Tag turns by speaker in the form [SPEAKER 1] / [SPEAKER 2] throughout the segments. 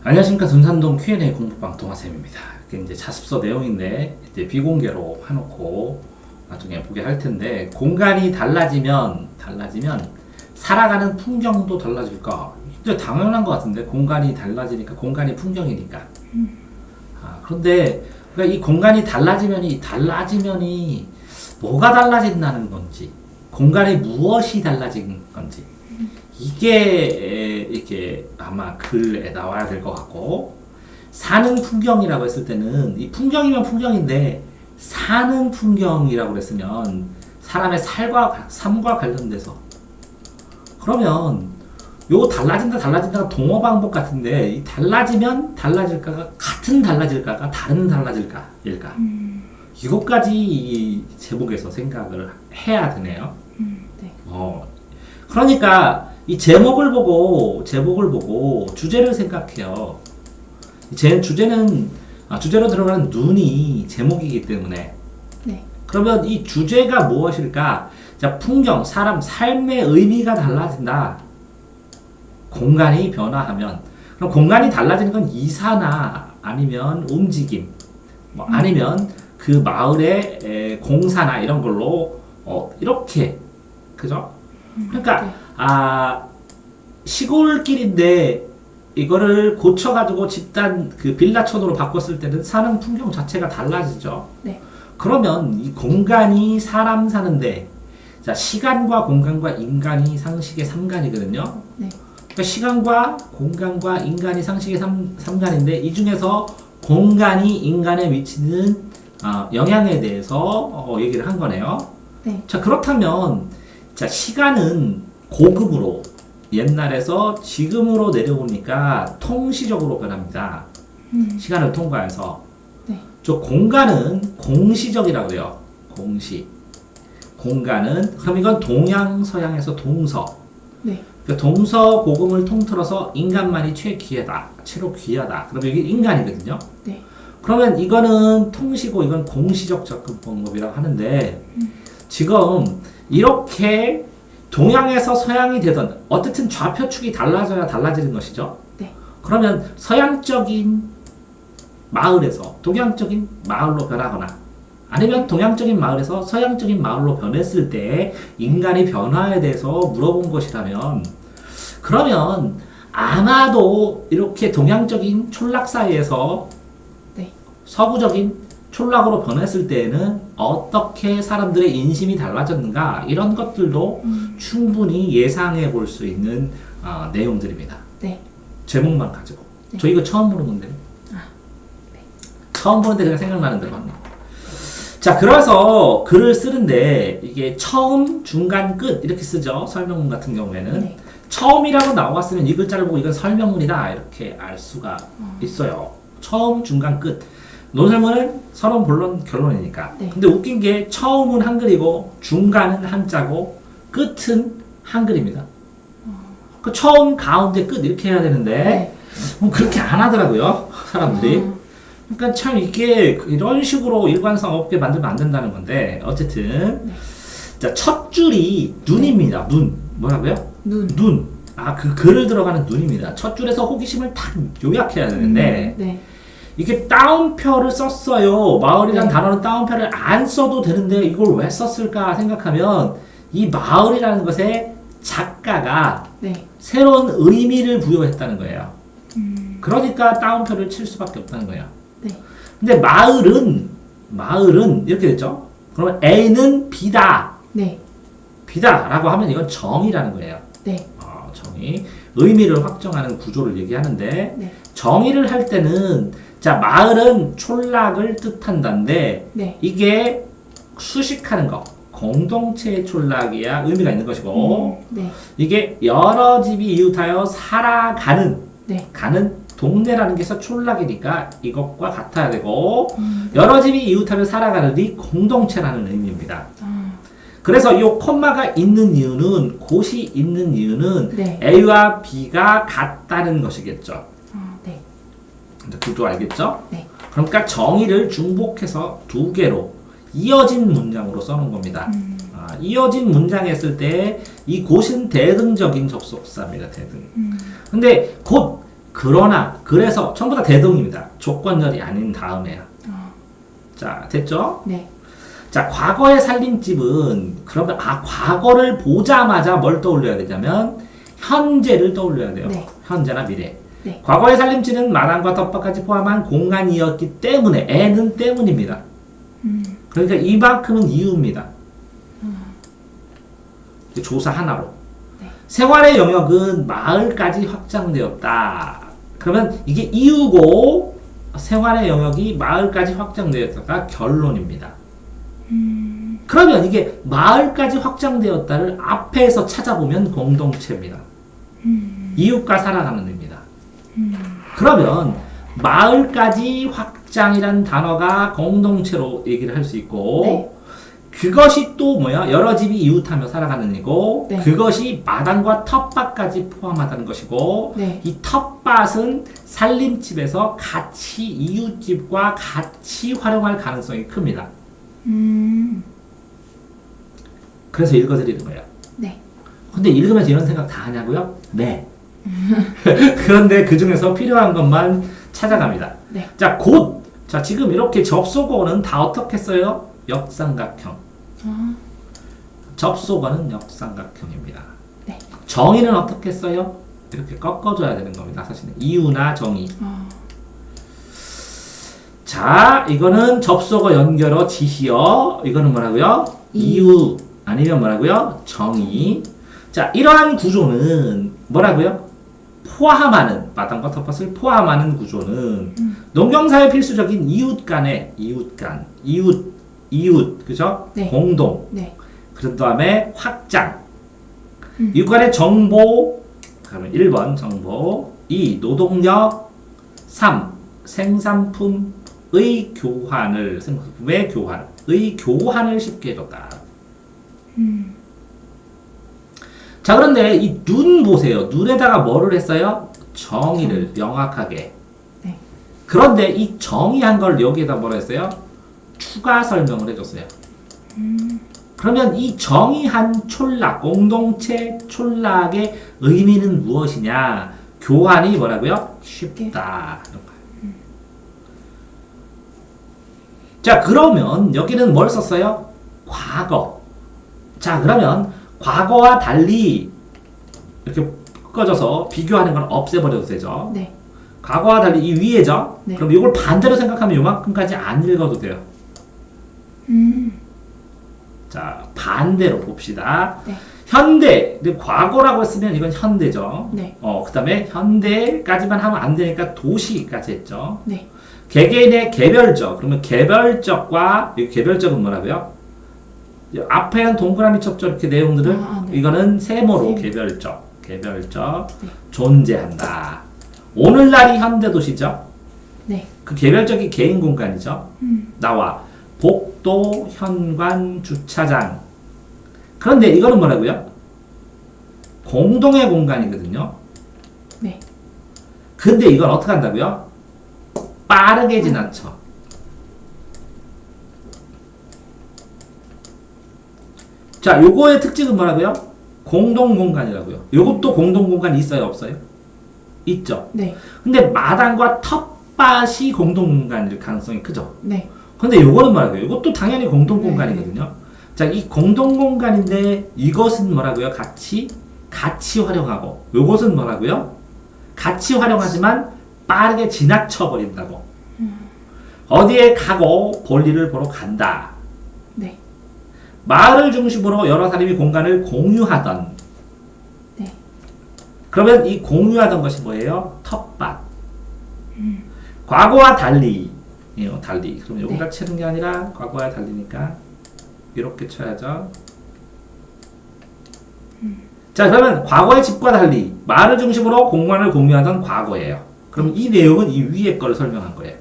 [SPEAKER 1] 안녕하십니까. 둔산동 Q&A 공부방 동아쌤입니다. 이게 이제 자습서 내용인데 이제 비공개로 해놓고 나중에 보게 할 텐데, 공간이 달라지면 살아가는 풍경도 달라질까? 진짜 당연한 것 같은데, 공간이 달라지니까, 공간이 풍경이니까. 그런데 그러니까 이 공간이 달라지면이 뭐가 달라진다는 건지, 공간의 무엇이 달라진 건지, 이게 이렇게 아마 글에 나와야 될 것 같고, 사는 풍경이라고 했을 때는 이 풍경이면 풍경인데, 사는 풍경이라고 그랬으면 사람의 삶과 관련돼서, 그러면 요 달라진다가 동어 방법 같은데, 이 달라지면 달라질까가 같은 달라질까가 다른 달라질까일까, 이것까지 이 제목에서 생각을 해야 되네요.
[SPEAKER 2] 네.
[SPEAKER 1] 그러니까 이 제목을 보고 주제를 생각해요. 주제로 들어가는 눈이 제목이기 때문에.
[SPEAKER 2] 네.
[SPEAKER 1] 그러면 이 주제가 무엇일까? 자, 풍경, 사람, 삶의 의미가 달라진다. 공간이 변화하면. 그럼 공간이 달라지는 건 이사나 아니면 움직임, 아니면 그 마을의 공사나 이런 걸로 이렇게, 그죠? 그러니까 시골길인데 이거를 고쳐가지고 집단 그 빌라촌으로 바꿨을 때는 사는 풍경 자체가 달라지죠.
[SPEAKER 2] 네.
[SPEAKER 1] 그러면 이 공간이 사람 사는데, 자, 시간과 공간과 인간이 상식의 삼간이거든요.
[SPEAKER 2] 네.
[SPEAKER 1] 그러니까 시간과 공간과 인간이 상식의 삼간인데, 이 중에서 공간이 인간에 미치는 영향에 대해서 얘기를 한 거네요.
[SPEAKER 2] 네.
[SPEAKER 1] 자, 그렇다면, 자, 시간은 고급으로 옛날에서 지금으로 내려오니까 통시적으로 변합니다. 시간을 통과해서.
[SPEAKER 2] 네.
[SPEAKER 1] 저 공간은 공시적이라고 그래요. 공시. 공간은, 그럼 이건 동양, 서양에서 동서.
[SPEAKER 2] 네.
[SPEAKER 1] 그러니까 동서 고금을 통틀어서 인간만이 최로 귀하다. 그러면 이게 인간이거든요.
[SPEAKER 2] 네.
[SPEAKER 1] 그러면 이거는 통시고 이건 공시적 접근 방법이라고 하는데, 지금 이렇게 동양에서 서양이 되던, 어쨌든 좌표축이 달라져야 달라지는 것이죠.
[SPEAKER 2] 네.
[SPEAKER 1] 그러면 서양적인 마을에서 동양적인 마을로 변하거나, 아니면 동양적인 마을에서 서양적인 마을로 변했을 때 인간의 변화에 대해서 물어본 것이라면, 그러면 아마도 이렇게 동양적인 촌락 사이에서
[SPEAKER 2] 네.
[SPEAKER 1] 서구적인 촌락으로 변했을 때에는 어떻게 사람들의 인심이 달라졌는가, 이런 것들도 충분히 예상해 볼 수 있는 내용들입니다.
[SPEAKER 2] 네.
[SPEAKER 1] 제목만 가지고.
[SPEAKER 2] 네.
[SPEAKER 1] 저 이거 처음 보는 건데요.
[SPEAKER 2] 네.
[SPEAKER 1] 처음 보는데 그냥 생각나는 대로 하는 거. 자, 그래서 글을 쓰는데 이게 처음, 중간, 끝 이렇게 쓰죠. 설명문 같은 경우에는.
[SPEAKER 2] 네.
[SPEAKER 1] 처음이라고 나왔으면 이 글자를 보고 이건 설명문이다 이렇게 알 수가 있어요. 처음, 중간, 끝. 논설문은 서론, 본론, 결론이니까.
[SPEAKER 2] 네.
[SPEAKER 1] 근데 웃긴 게 처음은 한글이고, 중간은 한자고, 끝은 한글입니다. 그 처음, 가운데, 끝 이렇게 해야 되는데 그렇게 안 하더라고요, 사람들이. 그러니까 참 이게 이런 식으로 일관성 없게 만들면 안 된다는 건데, 어쨌든 자, 첫 줄이 눈입니다. 눈. 뭐라고요? 눈. 그 글을 들어가는 눈입니다. 첫 줄에서 호기심을 딱 요약해야 되는데,
[SPEAKER 2] 네.
[SPEAKER 1] 이게 따옴표를 썼어요. 마을이란
[SPEAKER 2] 네.
[SPEAKER 1] 단어는 따옴표를 안 써도 되는데 이걸 왜 썼을까 생각하면, 이 마을이라는 것에 작가가
[SPEAKER 2] 네.
[SPEAKER 1] 새로운 의미를 부여했다는 거예요. 그러니까 따옴표를 칠 수밖에 없다는 거예요.
[SPEAKER 2] 네.
[SPEAKER 1] 근데 마을은 이렇게 됐죠. 그러면 A는 B다.
[SPEAKER 2] 네.
[SPEAKER 1] B다라고 하면 이건 정의라는 거예요.
[SPEAKER 2] 네.
[SPEAKER 1] 정의. 의미를 확정하는 구조를 얘기하는데,
[SPEAKER 2] 네.
[SPEAKER 1] 정의를 할 때는, 자, 마을은 촌락을 뜻한다는데,
[SPEAKER 2] 네.
[SPEAKER 1] 이게 수식하는 거, 공동체의 촌락이야 의미가 있는 것이고,
[SPEAKER 2] 네.
[SPEAKER 1] 이게 여러 집이 이웃하여 살아가는,
[SPEAKER 2] 네.
[SPEAKER 1] 가는 동네라는 게서 촌락이니까 이것과 같아야 되고,
[SPEAKER 2] 네.
[SPEAKER 1] 여러 집이 이웃하며 살아가는이 공동체라는 의미입니다. 그래서 이 콤마가 있는 이유는, 곳이 있는 이유는
[SPEAKER 2] 네.
[SPEAKER 1] A와 B가 같다는 것이겠죠.
[SPEAKER 2] 네.
[SPEAKER 1] 구조 알겠죠?
[SPEAKER 2] 네.
[SPEAKER 1] 그러니까 정의를 중복해서 두 개로 이어진 문장으로 써놓은 겁니다. 이어진 문장 했을 때 이 곳은 대등적인 접속사입니다. 대등. 근데 곧 그러나 그래서 전부 다 대동입니다. 조건절이 아닌 다음에요. 자, 됐죠?
[SPEAKER 2] 네.
[SPEAKER 1] 자, 과거의 살림집은 그러면 과거를 보자마자 뭘 떠올려야 되냐면 현재를 떠올려야 돼요.
[SPEAKER 2] 네.
[SPEAKER 1] 현재나 미래.
[SPEAKER 2] 네.
[SPEAKER 1] 과거의 살림집은 마당과 텃밭까지 포함한 공간이었기 때문에 애는 때문입니다. 그러니까 이만큼은 이유입니다. 조사 하나로.
[SPEAKER 2] 네.
[SPEAKER 1] 생활의 영역은 마을까지 확장되었다. 그러면 이게 이유고 생활의 영역이 마을까지 확장되었다가 결론입니다. 그러면 이게 마을까지 확장되었다를 앞에서 찾아보면 공동체입니다. 이웃과 살아가는 데입니다. 그러면 마을까지 확장이란 단어가 공동체로 얘기를 할 수 있고
[SPEAKER 2] 네.
[SPEAKER 1] 그것이 또 뭐야? 여러 집이 이웃하며 살아가는 이고
[SPEAKER 2] 네.
[SPEAKER 1] 그것이 마당과 텃밭까지 포함하다는 것이고
[SPEAKER 2] 네.
[SPEAKER 1] 이 텃밭은 살림집에서 같이 이웃집과 같이 활용할 가능성이 큽니다. 그래서 읽어드리는 거예요.
[SPEAKER 2] 네.
[SPEAKER 1] 근데 읽으면서 이런 생각 다 하냐고요? 네. 그런데 그 중에서 필요한 것만 찾아갑니다.
[SPEAKER 2] 네.
[SPEAKER 1] 자, 곧. 자, 지금 이렇게 접속어는 다 어떻게 써요? 역삼각형. 접속어는 역삼각형입니다.
[SPEAKER 2] 네.
[SPEAKER 1] 정의는 어떻게 써요? 이렇게 꺾어줘야 되는 겁니다. 사실은 이유나 정의. 자, 이거는 접속어 연결어 지시어. 이거는 뭐라고요? 이유 아니면 뭐라고요? 정의. 자, 이러한 구조는 뭐라고요? 포함하는 마당과 텃밭을 포함하는 구조는 농경사의 필수적인 이웃 간의 이웃 그죠?
[SPEAKER 2] 네.
[SPEAKER 1] 공동.
[SPEAKER 2] 네.
[SPEAKER 1] 그런 다음에 확장. 이웃 간의 정보. 그러면 1번 정보. 2. 노동력. 3. 생산품의 교환을 생산품의 교환을 쉽게 해줬다. 자, 그런데 이 눈 보세요. 눈에다가 뭐를 했어요? 정의를 명확하게.
[SPEAKER 2] 네.
[SPEAKER 1] 그런데 이 정의한 걸 여기에다 뭐라 했어요? 추가 설명을 해줬어요. 그러면 이 정의한 촌락, 공동체 촌락의 의미는 무엇이냐? 교환이 뭐라고요? 쉽다. 이런 거예요. 자, 그러면 여기는 뭘 썼어요? 과거. 자, 그러면 과거와 달리 이렇게 꺼져서 비교하는 건 없애버려도 되죠.
[SPEAKER 2] 네.
[SPEAKER 1] 과거와 달리 이 위에죠.
[SPEAKER 2] 네.
[SPEAKER 1] 그럼 이걸 반대로 생각하면 요만큼까지 안 읽어도 돼요. 자, 반대로 봅시다.
[SPEAKER 2] 네.
[SPEAKER 1] 현대, 근데 과거라고 했으면 이건 현대죠.
[SPEAKER 2] 네.
[SPEAKER 1] 그 다음에 현대까지만 하면 안 되니까 도시까지 했죠.
[SPEAKER 2] 네.
[SPEAKER 1] 개개인의 개별적, 그러면 개별적과, 이 개별적은 뭐라고요? 앞에는 동그라미 쳤죠. 이렇게 내용들을.
[SPEAKER 2] 네.
[SPEAKER 1] 이거는 세모로
[SPEAKER 2] 세모.
[SPEAKER 1] 개별적,
[SPEAKER 2] 네.
[SPEAKER 1] 존재한다. 오늘날이 현대도시죠.
[SPEAKER 2] 네.
[SPEAKER 1] 그 개별적이 개인 공간이죠. 나와 복도, 현관, 주차장. 그런데 이거는 뭐라고요? 공동의 공간이거든요.
[SPEAKER 2] 네.
[SPEAKER 1] 근데 이걸 어떻게 한다고요? 빠르게 지나쳐. 자, 요거의 특징은 뭐라고요? 공동 공간이라고요. 요것도 공동 공간이 있어요, 없어요? 있죠.
[SPEAKER 2] 네.
[SPEAKER 1] 근데 마당과 텃밭이 공동 공간일 가능성이 크죠.
[SPEAKER 2] 네.
[SPEAKER 1] 근데 요거는 뭐라고요? 이것도 당연히 공동
[SPEAKER 2] 네.
[SPEAKER 1] 공간이거든요. 자, 이 공동 공간인데 이것은 뭐라고요? 같이 활용하고 요것은 뭐라고요? 같이 활용하지만 빠르게 지나쳐 버린다고. 어디에 가고 볼일을 보러 간다.
[SPEAKER 2] 네.
[SPEAKER 1] 마을을 중심으로 여러 사람이 공간을 공유하던.
[SPEAKER 2] 네.
[SPEAKER 1] 그러면 이 공유하던 것이 뭐예요? 텃밭. 과거와 달리. 달리. 그럼 여기다 치는 게 아니라 과거와 달리니까 이렇게 쳐야죠. 자, 그러면 과거의 집과 달리 마을을 중심으로 공간을 공유하던 과거예요. 그럼 이 내용은 이 위에 거를 설명한 거예요.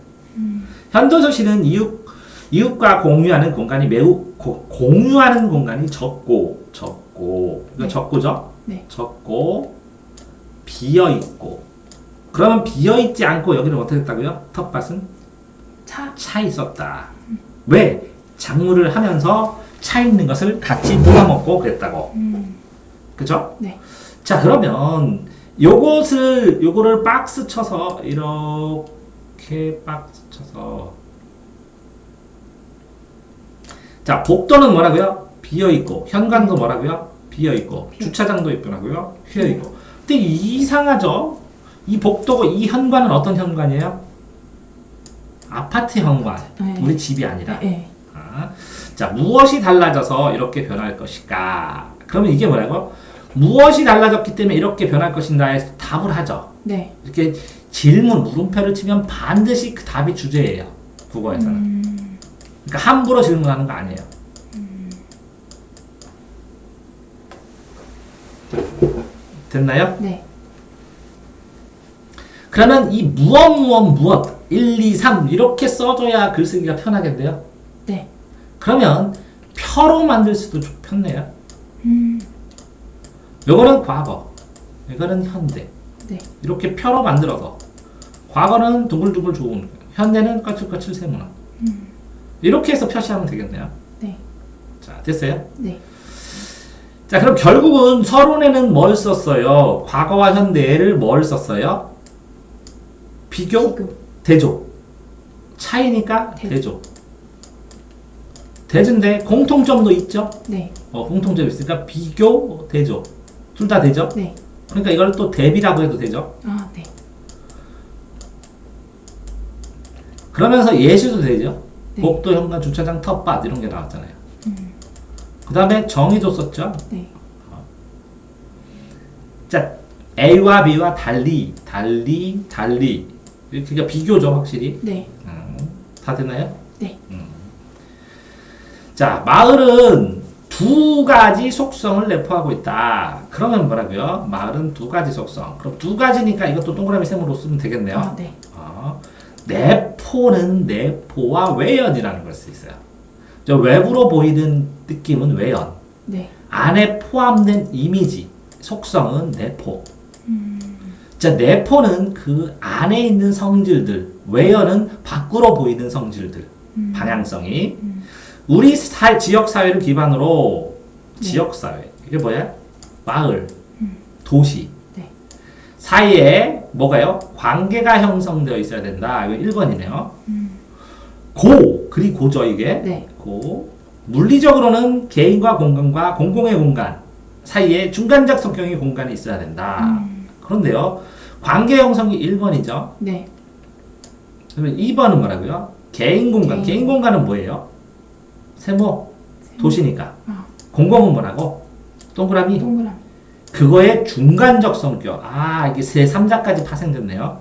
[SPEAKER 1] 현도도시는 이웃과 공유하는 공간이 공유하는 공간이 적고, 그러니까
[SPEAKER 2] 네.
[SPEAKER 1] 적고죠?
[SPEAKER 2] 네.
[SPEAKER 1] 적고, 비어있고. 그러면 비어있지 않고 여기는 어떻게 됐다고요? 텃밭은? 차 있었다. 왜? 작물을 하면서 차 있는 것을 같이 뽑아먹고 그랬다고. 그죠?
[SPEAKER 2] 네.
[SPEAKER 1] 자, 그러면 요거를 박스 쳐서 이렇게 박스 쳐서 자, 복도는 뭐라고요? 비어있고, 현관도 뭐라고요? 비어있고, 주차장도 있고요, 휘어있고. 근데 이상하죠? 이 복도고 이 현관은 어떤 현관이에요? 아파트 현관.
[SPEAKER 2] 네.
[SPEAKER 1] 우리 집이 아니라.
[SPEAKER 2] 네.
[SPEAKER 1] 아, 자, 무엇이 달라져서 이렇게 변할 것일까? 그러면 이게 뭐라고? 무엇이 달라졌기 때문에 이렇게 변할 것인가에 답을 하죠.
[SPEAKER 2] 네.
[SPEAKER 1] 이렇게 질문, 물음표를 치면 반드시 그 답이 주제예요. 국어에서는. 그러니까 함부로 질문하는 거 아니에요. 됐나요?
[SPEAKER 2] 네.
[SPEAKER 1] 그러면 이 무엇 1, 2, 3 이렇게 써줘야 글쓰기가 편하겠네요.
[SPEAKER 2] 네.
[SPEAKER 1] 그러면 표로 만들 수도 편해요. 요거는 과거, 이거는 현대.
[SPEAKER 2] 네.
[SPEAKER 1] 이렇게 표로 만들어서 과거는 둥글둥글 좋은, 현대는 거칠거칠 세모난. 이렇게 해서 표시하면 되겠네요.
[SPEAKER 2] 네.
[SPEAKER 1] 자, 됐어요?
[SPEAKER 2] 네.
[SPEAKER 1] 자, 그럼 결국은 서론에는 뭘 썼어요? 과거와 현대를 뭘 썼어요? 비교? 대조. 차이니까 대조. 대조인데 공통점도 있죠?
[SPEAKER 2] 네.
[SPEAKER 1] 공통점이 있으니까 비교, 대조. 둘 다 되죠?
[SPEAKER 2] 네.
[SPEAKER 1] 그러니까 이걸 또 대비라고 해도 되죠?
[SPEAKER 2] 아, 네.
[SPEAKER 1] 그러면서 예시도 되죠?
[SPEAKER 2] 네.
[SPEAKER 1] 복도, 현관, 주차장, 텃밭 이런 게 나왔잖아요. 그 다음에 정의도 썼죠?
[SPEAKER 2] 네.
[SPEAKER 1] 자, A와 B와 달리. 그러니까 비교죠, 확실히.
[SPEAKER 2] 네.
[SPEAKER 1] 다 됐나요?
[SPEAKER 2] 네.
[SPEAKER 1] 자, 마을은 두 가지 속성을 내포하고 있다. 그러면 뭐라고요? 마을은 두 가지 속성. 그럼 두 가지니까 이것도 동그라미 셈으로 쓰면 되겠네요.
[SPEAKER 2] 아, 네.
[SPEAKER 1] 내포는 내포와 외연이라는 걸 수 있어요. 저 외부로 보이는 느낌은 외연.
[SPEAKER 2] 네.
[SPEAKER 1] 안에 포함된 이미지, 속성은 내포. 자, 내포는 그 안에 있는 성질들, 외연은 밖으로 보이는 성질들, 방향성이. 우리 지역사회를 기반으로,
[SPEAKER 2] 네.
[SPEAKER 1] 지역사회, 이게 뭐야? 마을, 도시.
[SPEAKER 2] 네.
[SPEAKER 1] 사이에 뭐가요? 관계가 형성되어 있어야 된다. 이거 1번이네요. 그리 고죠, 이게.
[SPEAKER 2] 네.
[SPEAKER 1] 물리적으로는 개인과 공간과 공공의 공간 사이에 중간적 성격의 공간이 있어야 된다. 그런데요, 관계 형성이 1번이죠.
[SPEAKER 2] 네.
[SPEAKER 1] 그러면 2번은 뭐라고요? 개인 공간.
[SPEAKER 2] 개인.
[SPEAKER 1] 개인 공간은 뭐예요? 세모, 도시니까.
[SPEAKER 2] 아.
[SPEAKER 1] 공공은 뭐라고? 동그라미.
[SPEAKER 2] 동그라미.
[SPEAKER 1] 그거의 중간적 성격. 이게 세 3자까지 파생됐네요.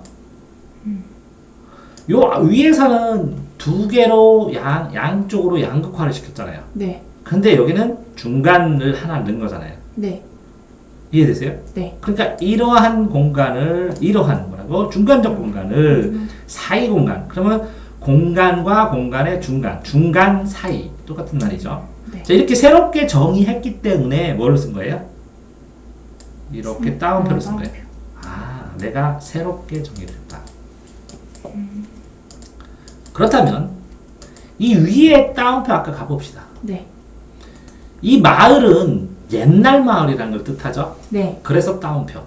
[SPEAKER 1] 요 위에서는 두 개로 양쪽으로 양극화를 시켰잖아요.
[SPEAKER 2] 네.
[SPEAKER 1] 근데 여기는 중간을 하나 넣은 거잖아요.
[SPEAKER 2] 네.
[SPEAKER 1] 이해되세요?
[SPEAKER 2] 네.
[SPEAKER 1] 그러니까 이러한 공간을, 이러한 뭐라고? 중간적 공간을 사이 공간. 그러면 공간과 공간의 중간 사이. 똑같은 말이죠.
[SPEAKER 2] 네.
[SPEAKER 1] 자, 이렇게 새롭게 정의했기 때문에 뭐를 쓴 거예요? 이렇게 따옴표를 쓴 거예요. 내가 새롭게 정의를 했다. 그렇다면 이 위에 따옴표 아까 가봅시다.
[SPEAKER 2] 네.
[SPEAKER 1] 이 마을은 옛날 마을이라는 걸 뜻하죠.
[SPEAKER 2] 네.
[SPEAKER 1] 그래서 따옴표.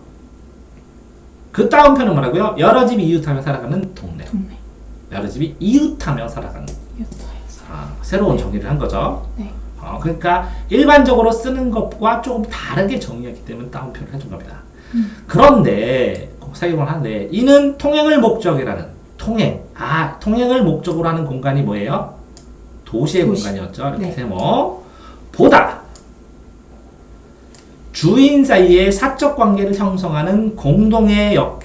[SPEAKER 1] 그 따옴표는 뭐라고요? 여러 집이 이웃하며 살아가는 동네.
[SPEAKER 2] 동네.
[SPEAKER 1] 여러 집이 이웃하며 살아가는. 새로운 정의를 한 거죠.
[SPEAKER 2] 네.
[SPEAKER 1] 그러니까 일반적으로 쓰는 것과 조금 다르게 정의했기 때문에 따옴표를 해준 겁니다. 그런데 사용을 하는데 이는 통행을 목적이라는 통행을 목적으로 하는 공간이 뭐예요? 도시의 공간이었죠. 이렇게
[SPEAKER 2] 네.
[SPEAKER 1] 세모. 보다 주인 사이에 사적 관계를 형성하는 공동의 영역.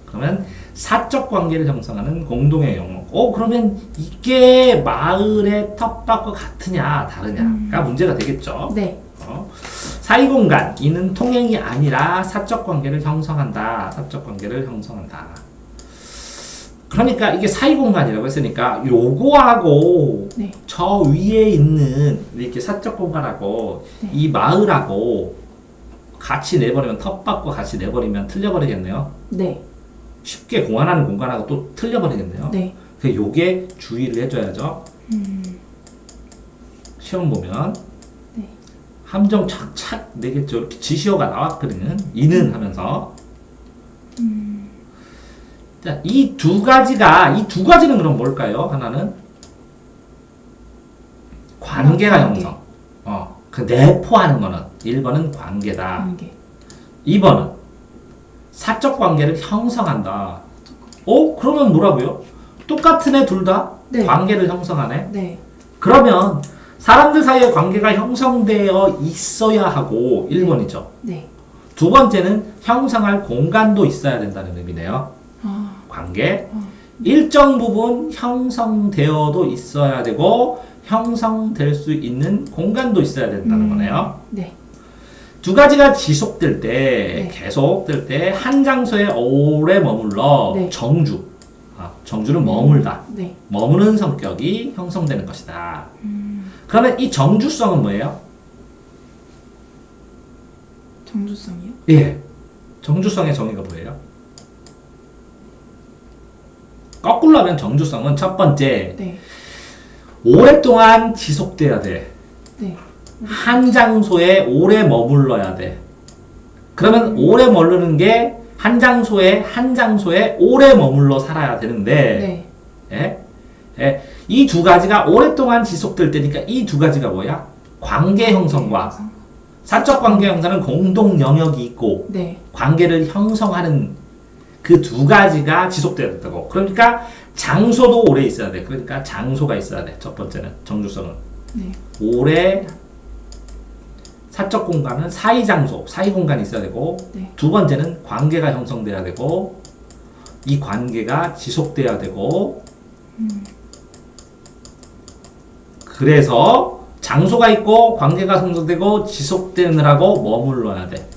[SPEAKER 1] 그러면 사적 관계를 형성하는 공동의 영역. 그러면 이게 마을의 텃밭과 같으냐 다르냐가 문제가 되겠죠.
[SPEAKER 2] 네.
[SPEAKER 1] 사이 공간, 이는 통행이 아니라 사적 관계를 형성한다. 사적 관계를 형성한다. 그러니까 이게 사이 공간이라고 했으니까 요거하고
[SPEAKER 2] 네.
[SPEAKER 1] 저 위에 있는 이렇게 사적 공간하고
[SPEAKER 2] 네.
[SPEAKER 1] 이 마을하고 같이 내버리면, 텃밭과 같이 내버리면 틀려버리겠네요.
[SPEAKER 2] 네.
[SPEAKER 1] 쉽게 공환하는 공간하고 또 틀려버리겠네요.
[SPEAKER 2] 네.
[SPEAKER 1] 그 요게 주의를 해줘야죠. 시험 보면
[SPEAKER 2] 네.
[SPEAKER 1] 함정 착착 내겠죠. 이렇게 지시어가 나왔거든요. 이는 하면서 자, 이 두 가지는 그럼 뭘까요? 하나는 관계가
[SPEAKER 2] 관계.
[SPEAKER 1] 형성. 그 내포하는 거는 1번은 관계다.
[SPEAKER 2] 관계.
[SPEAKER 1] 2번은 사적 관계를 형성한다. 그러면 뭐라고요? 똑같은 애 둘 다
[SPEAKER 2] 네.
[SPEAKER 1] 관계를 형성하네.
[SPEAKER 2] 네.
[SPEAKER 1] 그러면 사람들 사이에 관계가 형성되어 있어야 하고 1번이죠.
[SPEAKER 2] 네.
[SPEAKER 1] 두 번째는 형성할 공간도 있어야 된다는 의미네요.
[SPEAKER 2] 아.
[SPEAKER 1] 관계. 일정 부분 형성되어도 있어야 되고 형성될 수 있는 공간도 있어야 된다는 거네요.
[SPEAKER 2] 네.
[SPEAKER 1] 두 가지가 지속될 때,
[SPEAKER 2] 네.
[SPEAKER 1] 계속될 때 한 장소에 오래 머물러
[SPEAKER 2] 네.
[SPEAKER 1] 정주는 머물다.
[SPEAKER 2] 네.
[SPEAKER 1] 머무는 성격이 형성되는 것이다. 그러면 이 정주성은 뭐예요?
[SPEAKER 2] 정주성이요?
[SPEAKER 1] 예. 정주성의 정의가 뭐예요? 거꾸로 하면 정주성은 첫 번째,
[SPEAKER 2] 네.
[SPEAKER 1] 오랫동안 지속돼야 돼.
[SPEAKER 2] 네.
[SPEAKER 1] 한 장소에 오래 머물러야 돼. 그러면 오래 머무르는 게 한 장소에 오래 머물러 살아야 되는데,
[SPEAKER 2] 네.
[SPEAKER 1] 이 두 가지가 오랫동안 지속될 때니까 이 두 가지가 뭐야? 관계 형성과 사적 관계 형성은 공동 영역이 있고
[SPEAKER 2] 네.
[SPEAKER 1] 관계를 형성하는 그 두 가지가 지속돼야 된다고. 그러니까 장소도 오래 있어야 돼. 그러니까 장소가 있어야 돼. 첫 번째는 정주성은
[SPEAKER 2] 네.
[SPEAKER 1] 오래 사적 공간은 사이 장소, 사이 공간이 있어야 되고
[SPEAKER 2] 네.
[SPEAKER 1] 두 번째는 관계가 형성돼야 되고 이 관계가 지속돼야 되고 그래서 장소가 있고 관계가 형성되고 지속되느라고 머물러야 돼.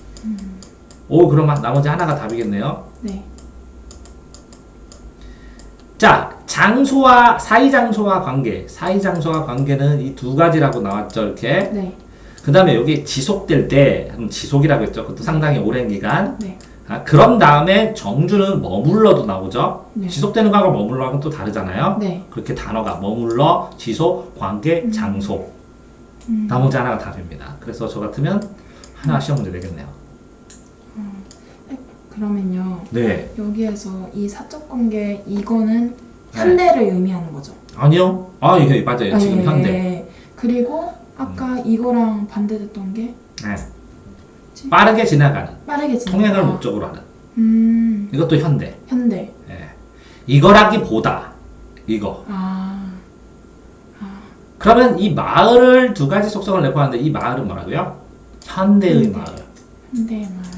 [SPEAKER 1] 그러면 나머지 하나가 답이겠네요.
[SPEAKER 2] 네.
[SPEAKER 1] 자, 사이 장소와 관계는 이 두 가지라고 나왔죠, 이렇게.
[SPEAKER 2] 네.
[SPEAKER 1] 그 다음에 여기 지속될 때, 지속이라고 했죠. 그것도 상당히 오랜 기간.
[SPEAKER 2] 네.
[SPEAKER 1] 그런 다음에 정주는 머물러도 나오죠.
[SPEAKER 2] 네.
[SPEAKER 1] 지속되는 거하고 머물러하고는 또 다르잖아요.
[SPEAKER 2] 네.
[SPEAKER 1] 그렇게 단어가 머물러, 지속, 관계, 장소. 나머지 하나가 답입니다. 그래서 저 같으면 하나 시험 문제 되겠네요.
[SPEAKER 2] 그러면요.
[SPEAKER 1] 네.
[SPEAKER 2] 여기에서 이 사적 관계 이거는 현대를 의미하는 거죠.
[SPEAKER 1] 아니요. 이게 맞아요. 지금 현대.
[SPEAKER 2] 그리고 아까 이거랑 반대됐던 게
[SPEAKER 1] 네. 빠르게 지나가는.
[SPEAKER 2] 빠르게 지나가.
[SPEAKER 1] 통행을 목적으로 하는. 이것도 현대.
[SPEAKER 2] 현대.
[SPEAKER 1] 예. 이거라기보다 이거. 그러면 이 마을을 두 가지 속성을 내포하는데 이 마을은 뭐라고요? 현대의 마을.
[SPEAKER 2] 현대의 마을.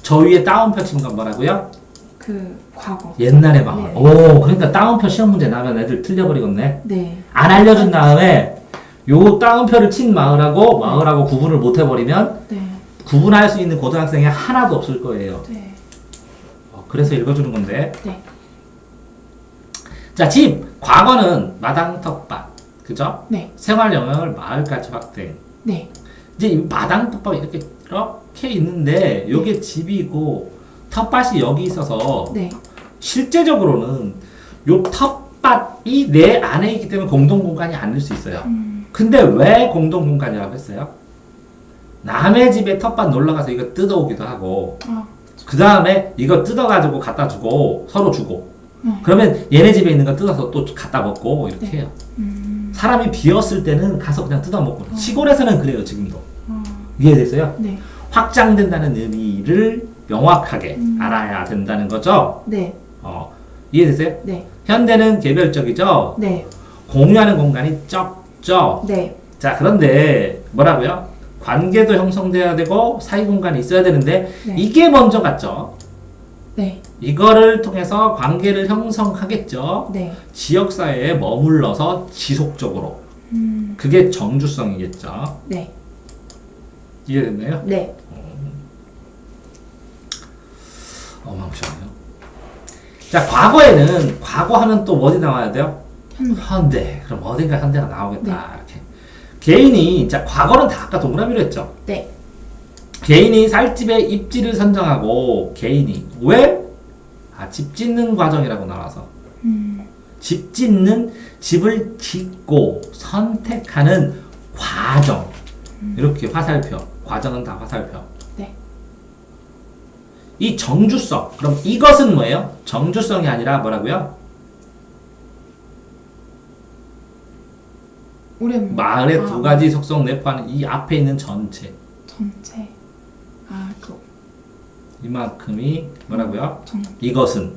[SPEAKER 1] 저 위에 따옴표 친 건 뭐라고요?
[SPEAKER 2] 그 과거.
[SPEAKER 1] 옛날의 마을.
[SPEAKER 2] 네.
[SPEAKER 1] 그러니까 따옴표 시험 문제 나면 애들 틀려버리겠네.
[SPEAKER 2] 네.
[SPEAKER 1] 안 알려준 다음에 요 따옴표를 친 마을하고 구분을 못 해버리면
[SPEAKER 2] 네.
[SPEAKER 1] 구분할 수 있는 고등학생이 하나도 없을 거예요.
[SPEAKER 2] 네.
[SPEAKER 1] 그래서 읽어주는 건데.
[SPEAKER 2] 네.
[SPEAKER 1] 자, 과거는 마당 텃밭. 그죠?
[SPEAKER 2] 네.
[SPEAKER 1] 생활 영역을 마을까지 확대.
[SPEAKER 2] 네.
[SPEAKER 1] 이제 이 마당 텃밭이 이렇게 있는데 여기에 집이고 텃밭이 여기 있어서
[SPEAKER 2] 네.
[SPEAKER 1] 실제적으로는 요 텃밭이 내 안에 있기 때문에 공동 공간이 아닐 수 있어요. 근데 왜 공동 공간이라고 했어요? 남의 집에 텃밭 놀러 가서 이거 뜯어오기도 하고 그 다음에 이거 뜯어가지고 갖다 주고 서로 주고 그러면 얘네 집에 있는 거 뜯어서 또 갖다 먹고 이렇게 해요. 사람이 비었을 때는 가서 그냥 뜯어 먹고 시골에서는 그래요. 지금도. 이해됐어요?
[SPEAKER 2] 네.
[SPEAKER 1] 확장된다는 의미를 명확하게 알아야 된다는 거죠.
[SPEAKER 2] 네.
[SPEAKER 1] 이해됐어요?
[SPEAKER 2] 네.
[SPEAKER 1] 현대는 개별적이죠.
[SPEAKER 2] 네.
[SPEAKER 1] 공유하는 공간이 적죠.
[SPEAKER 2] 네.
[SPEAKER 1] 자, 그런데 뭐라고요? 관계도 형성돼야 되고 사이 공간이 있어야 되는데
[SPEAKER 2] 네.
[SPEAKER 1] 이게 먼저 갔죠.
[SPEAKER 2] 네.
[SPEAKER 1] 이거를 통해서 관계를 형성하겠죠.
[SPEAKER 2] 네.
[SPEAKER 1] 지역사회에 머물러서 지속적으로. 그게 정주성이겠죠.
[SPEAKER 2] 네.
[SPEAKER 1] 이해됐나요?
[SPEAKER 2] 네.
[SPEAKER 1] 어마무시하네요. 자, 과거 하면 또 어디 나와야 돼요? 현대. 그럼 어딘가 현대가 나오겠다. 이렇게. 개인이, 과거는 다 아까 동그라미로 했죠?
[SPEAKER 2] 네.
[SPEAKER 1] 개인이 살집의 입지를 선정하고, 왜? 집 짓는 과정이라고 나와서. 집을 짓고 선택하는 과정. 이렇게 화살표. 과정은 다 화살표.
[SPEAKER 2] 네.
[SPEAKER 1] 이 정주성. 그럼 이것은 뭐예요? 정주성이 아니라 뭐라고요?
[SPEAKER 2] 올해 뭐?
[SPEAKER 1] 마을의 두 가지 속성 내포하는 이 앞에 있는 전체.
[SPEAKER 2] 전체. 그
[SPEAKER 1] 이만큼이 뭐라고요?
[SPEAKER 2] 정.
[SPEAKER 1] 이것은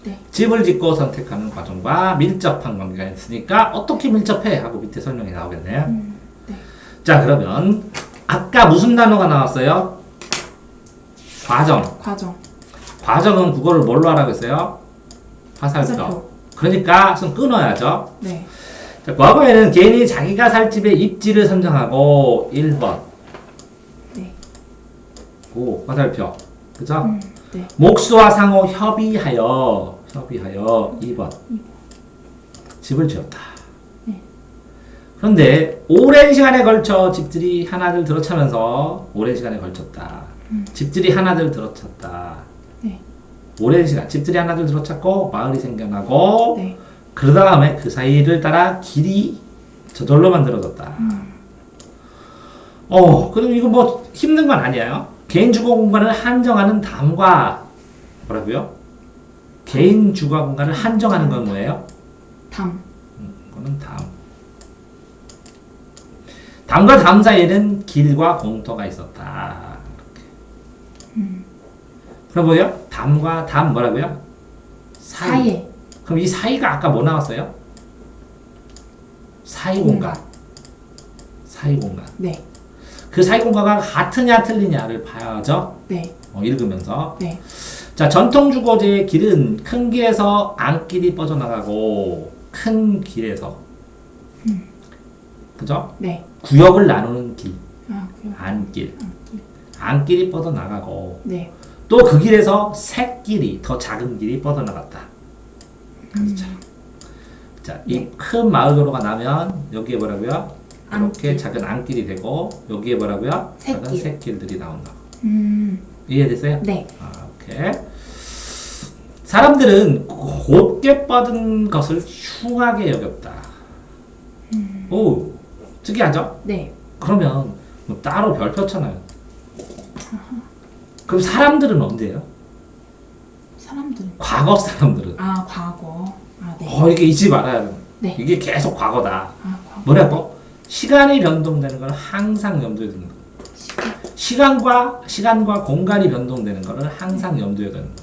[SPEAKER 2] 네.
[SPEAKER 1] 집을 짓고 선택하는 과정과 밀접한 관계가 있으니까 어떻게 밀접해? 하고 밑에 설명이 나오겠네요.
[SPEAKER 2] 네.
[SPEAKER 1] 자, 그러면 아까 무슨 단어가 나왔어요? 과정.
[SPEAKER 2] 과정.
[SPEAKER 1] 과정은 국어를 뭘로 하라고 했어요? 화살표.
[SPEAKER 2] 화살표.
[SPEAKER 1] 그러니까 손 끊어야죠.
[SPEAKER 2] 네.
[SPEAKER 1] 자, 과거에는 개인이 자기가 살 집의 입지를 선정하고 1번.
[SPEAKER 2] 네.
[SPEAKER 1] 오, 화살표. 그죠?
[SPEAKER 2] 네.
[SPEAKER 1] 목수와 상호 협의하여 2번. 집을 지었다.
[SPEAKER 2] 네.
[SPEAKER 1] 그런데 오랜 시간에 걸쳐 집들이 하나둘 들어차면서 오랜 시간에 걸쳤다. 집들이 하나둘 들어찼다.
[SPEAKER 2] 네.
[SPEAKER 1] 오랜 시간 집들이 하나둘 들어찼고 마을이 생겨나고
[SPEAKER 2] 네.
[SPEAKER 1] 그 다음에 그 사이를 따라 길이 저절로 만들어졌다. 그럼 이거 뭐 힘든 건 아니에요. 개인 주거 공간을 한정하는 담과 뭐라고요? 개인 주거 공간을 한정하는 건 뭐예요?
[SPEAKER 2] 담.
[SPEAKER 1] 그거는 담. 담과 담 사이에는 길과 공터가 있었다. 이렇게. 그럼 뭐예요? 담과 담 뭐라고요?
[SPEAKER 2] 사이에.
[SPEAKER 1] 그럼 이 사이가 아까 뭐 나왔어요? 사이 공간. 사이 공간.
[SPEAKER 2] 네.
[SPEAKER 1] 그 사이 공간과 같으냐 틀리냐를 봐야죠.
[SPEAKER 2] 네.
[SPEAKER 1] 읽으면서.
[SPEAKER 2] 네.
[SPEAKER 1] 자, 전통 주거지의 길은 큰 길에서 안길이 뻗어나가고 큰 길에서 그죠?
[SPEAKER 2] 네.
[SPEAKER 1] 구역을 나누는 길,
[SPEAKER 2] 그래요.
[SPEAKER 1] 안길. 안길이 뻗어나가고
[SPEAKER 2] 네.
[SPEAKER 1] 또 그 길에서 새길이 더 작은 길이 뻗어나갔다. 그렇죠. 자, 이 큰 마을 도로가 나면 여기에 뭐라고요? 이렇게
[SPEAKER 2] 안길.
[SPEAKER 1] 작은 안길이 되고 여기에 뭐라고요? 작은
[SPEAKER 2] 새길.
[SPEAKER 1] 새길들이 나온다고.
[SPEAKER 2] 음.
[SPEAKER 1] 이해됐어요?
[SPEAKER 2] 네.
[SPEAKER 1] 오케이. 사람들은 곧게 뻗은 것을 흉하게 여겼다. 오, 특이하죠?
[SPEAKER 2] 네.
[SPEAKER 1] 그러면 뭐 따로 별표 쳐놔요. 그럼 사람들은 언제예요?
[SPEAKER 2] 사람들.
[SPEAKER 1] 과거 사람들은.
[SPEAKER 2] 과거. 네.
[SPEAKER 1] 이게 잊지 말아야 돼.
[SPEAKER 2] 네.
[SPEAKER 1] 이게 계속 과거다.
[SPEAKER 2] 과거.
[SPEAKER 1] 뭐라고? 시간이 변동되는 걸 항상 염두에 두는 거. 시간과 공간이 변동되는 거를 항상 염두에 두는 거.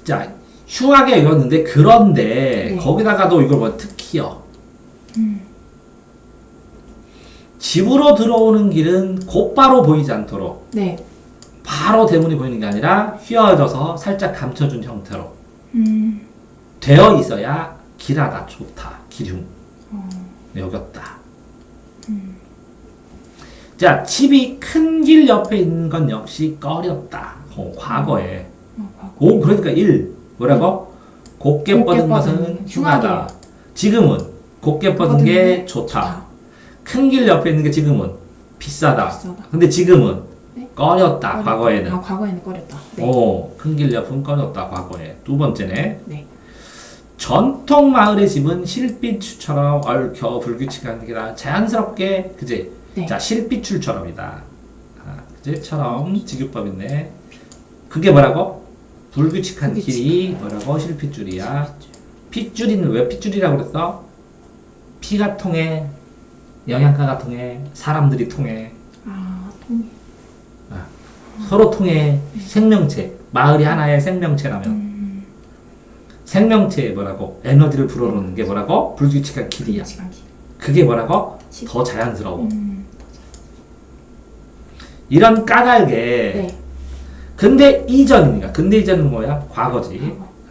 [SPEAKER 1] 자, 흉하게 읽었는데 그런데
[SPEAKER 2] 네.
[SPEAKER 1] 거기다가도 이걸 뭐 특히요. 집으로 들어오는 길은 곧바로 보이지 않도록
[SPEAKER 2] 네.
[SPEAKER 1] 바로 대문이 보이는 게 아니라 휘어져서 살짝 감춰준 형태로
[SPEAKER 2] 음.
[SPEAKER 1] 되어 있어야 길하다, 좋다, 기륭 여겼다. 자, 집이 큰 길 옆에 있는 건 역시 꺼렸다. 과거에.
[SPEAKER 2] 과거.
[SPEAKER 1] 오, 그러니까 1. 뭐라고? 곱게
[SPEAKER 2] 곱게
[SPEAKER 1] 뻗은
[SPEAKER 2] 뻗은
[SPEAKER 1] 것은 흉하다.
[SPEAKER 2] 흉하게.
[SPEAKER 1] 지금은 곱게 뻗은 게 좋다. 큰 길 옆에 있는 게 지금은 비싸다.
[SPEAKER 2] 비싸다.
[SPEAKER 1] 근데 지금은
[SPEAKER 2] 네?
[SPEAKER 1] 꺼렸다. 과거에는.
[SPEAKER 2] 과거에는 꺼렸다. 네.
[SPEAKER 1] 오, 큰 길 옆은 꺼렸다. 과거에. 두 번째네.
[SPEAKER 2] 네.
[SPEAKER 1] 전통 마을의 집은 실빛추처럼 얽혀 불규칙한 게라 자연스럽게 그지?
[SPEAKER 2] 네.
[SPEAKER 1] 자, 실빛줄처럼이다. 그지처럼 직유법 있네. 그게 뭐라고? 불규칙한
[SPEAKER 2] 불규칙.
[SPEAKER 1] 길이 뭐라고? 실핏줄이야. 핏줄이는 왜 핏줄이라고 그랬어? 피가 통해, 영양가가 통해, 사람들이 통해,
[SPEAKER 2] 통해.
[SPEAKER 1] 서로 통해 생명체. 마을이 하나의 생명체라면 생명체에 뭐라고? 에너지를 불어넣는 게 뭐라고? 불규칙한 길이야.
[SPEAKER 2] 불규칙한 길.
[SPEAKER 1] 그게 뭐라고?
[SPEAKER 2] 실-
[SPEAKER 1] 더 자연스러워. 이런 까닭에
[SPEAKER 2] 네.
[SPEAKER 1] 근대 이전이니까 근대 이전은 뭐야? 과거지.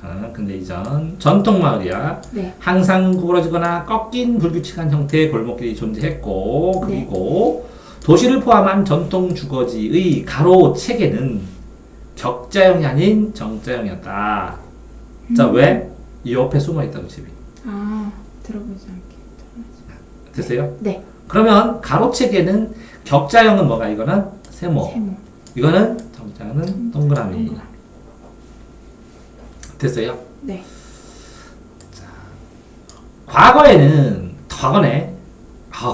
[SPEAKER 2] 과거.
[SPEAKER 1] 근대 이전 전통 마을이야.
[SPEAKER 2] 네.
[SPEAKER 1] 항상 구부러지거나 꺾인 불규칙한 형태의 골목길이 존재했고
[SPEAKER 2] 네.
[SPEAKER 1] 그리고 도시를 포함한 전통 주거지의 가로 체계는 격자형이 아닌 정자형이었다. 자, 왜? 이 옆에 숨어 있다고 집이.
[SPEAKER 2] 들어보지 않게.
[SPEAKER 1] 됐어요?
[SPEAKER 2] 네.
[SPEAKER 1] 그러면 가로 체계는 격자형은 뭐가 이거는 세모.
[SPEAKER 2] 세모.
[SPEAKER 1] 이거는 정자형은 동그라미. 됐어요?
[SPEAKER 2] 네.
[SPEAKER 1] 과거에는 과거네.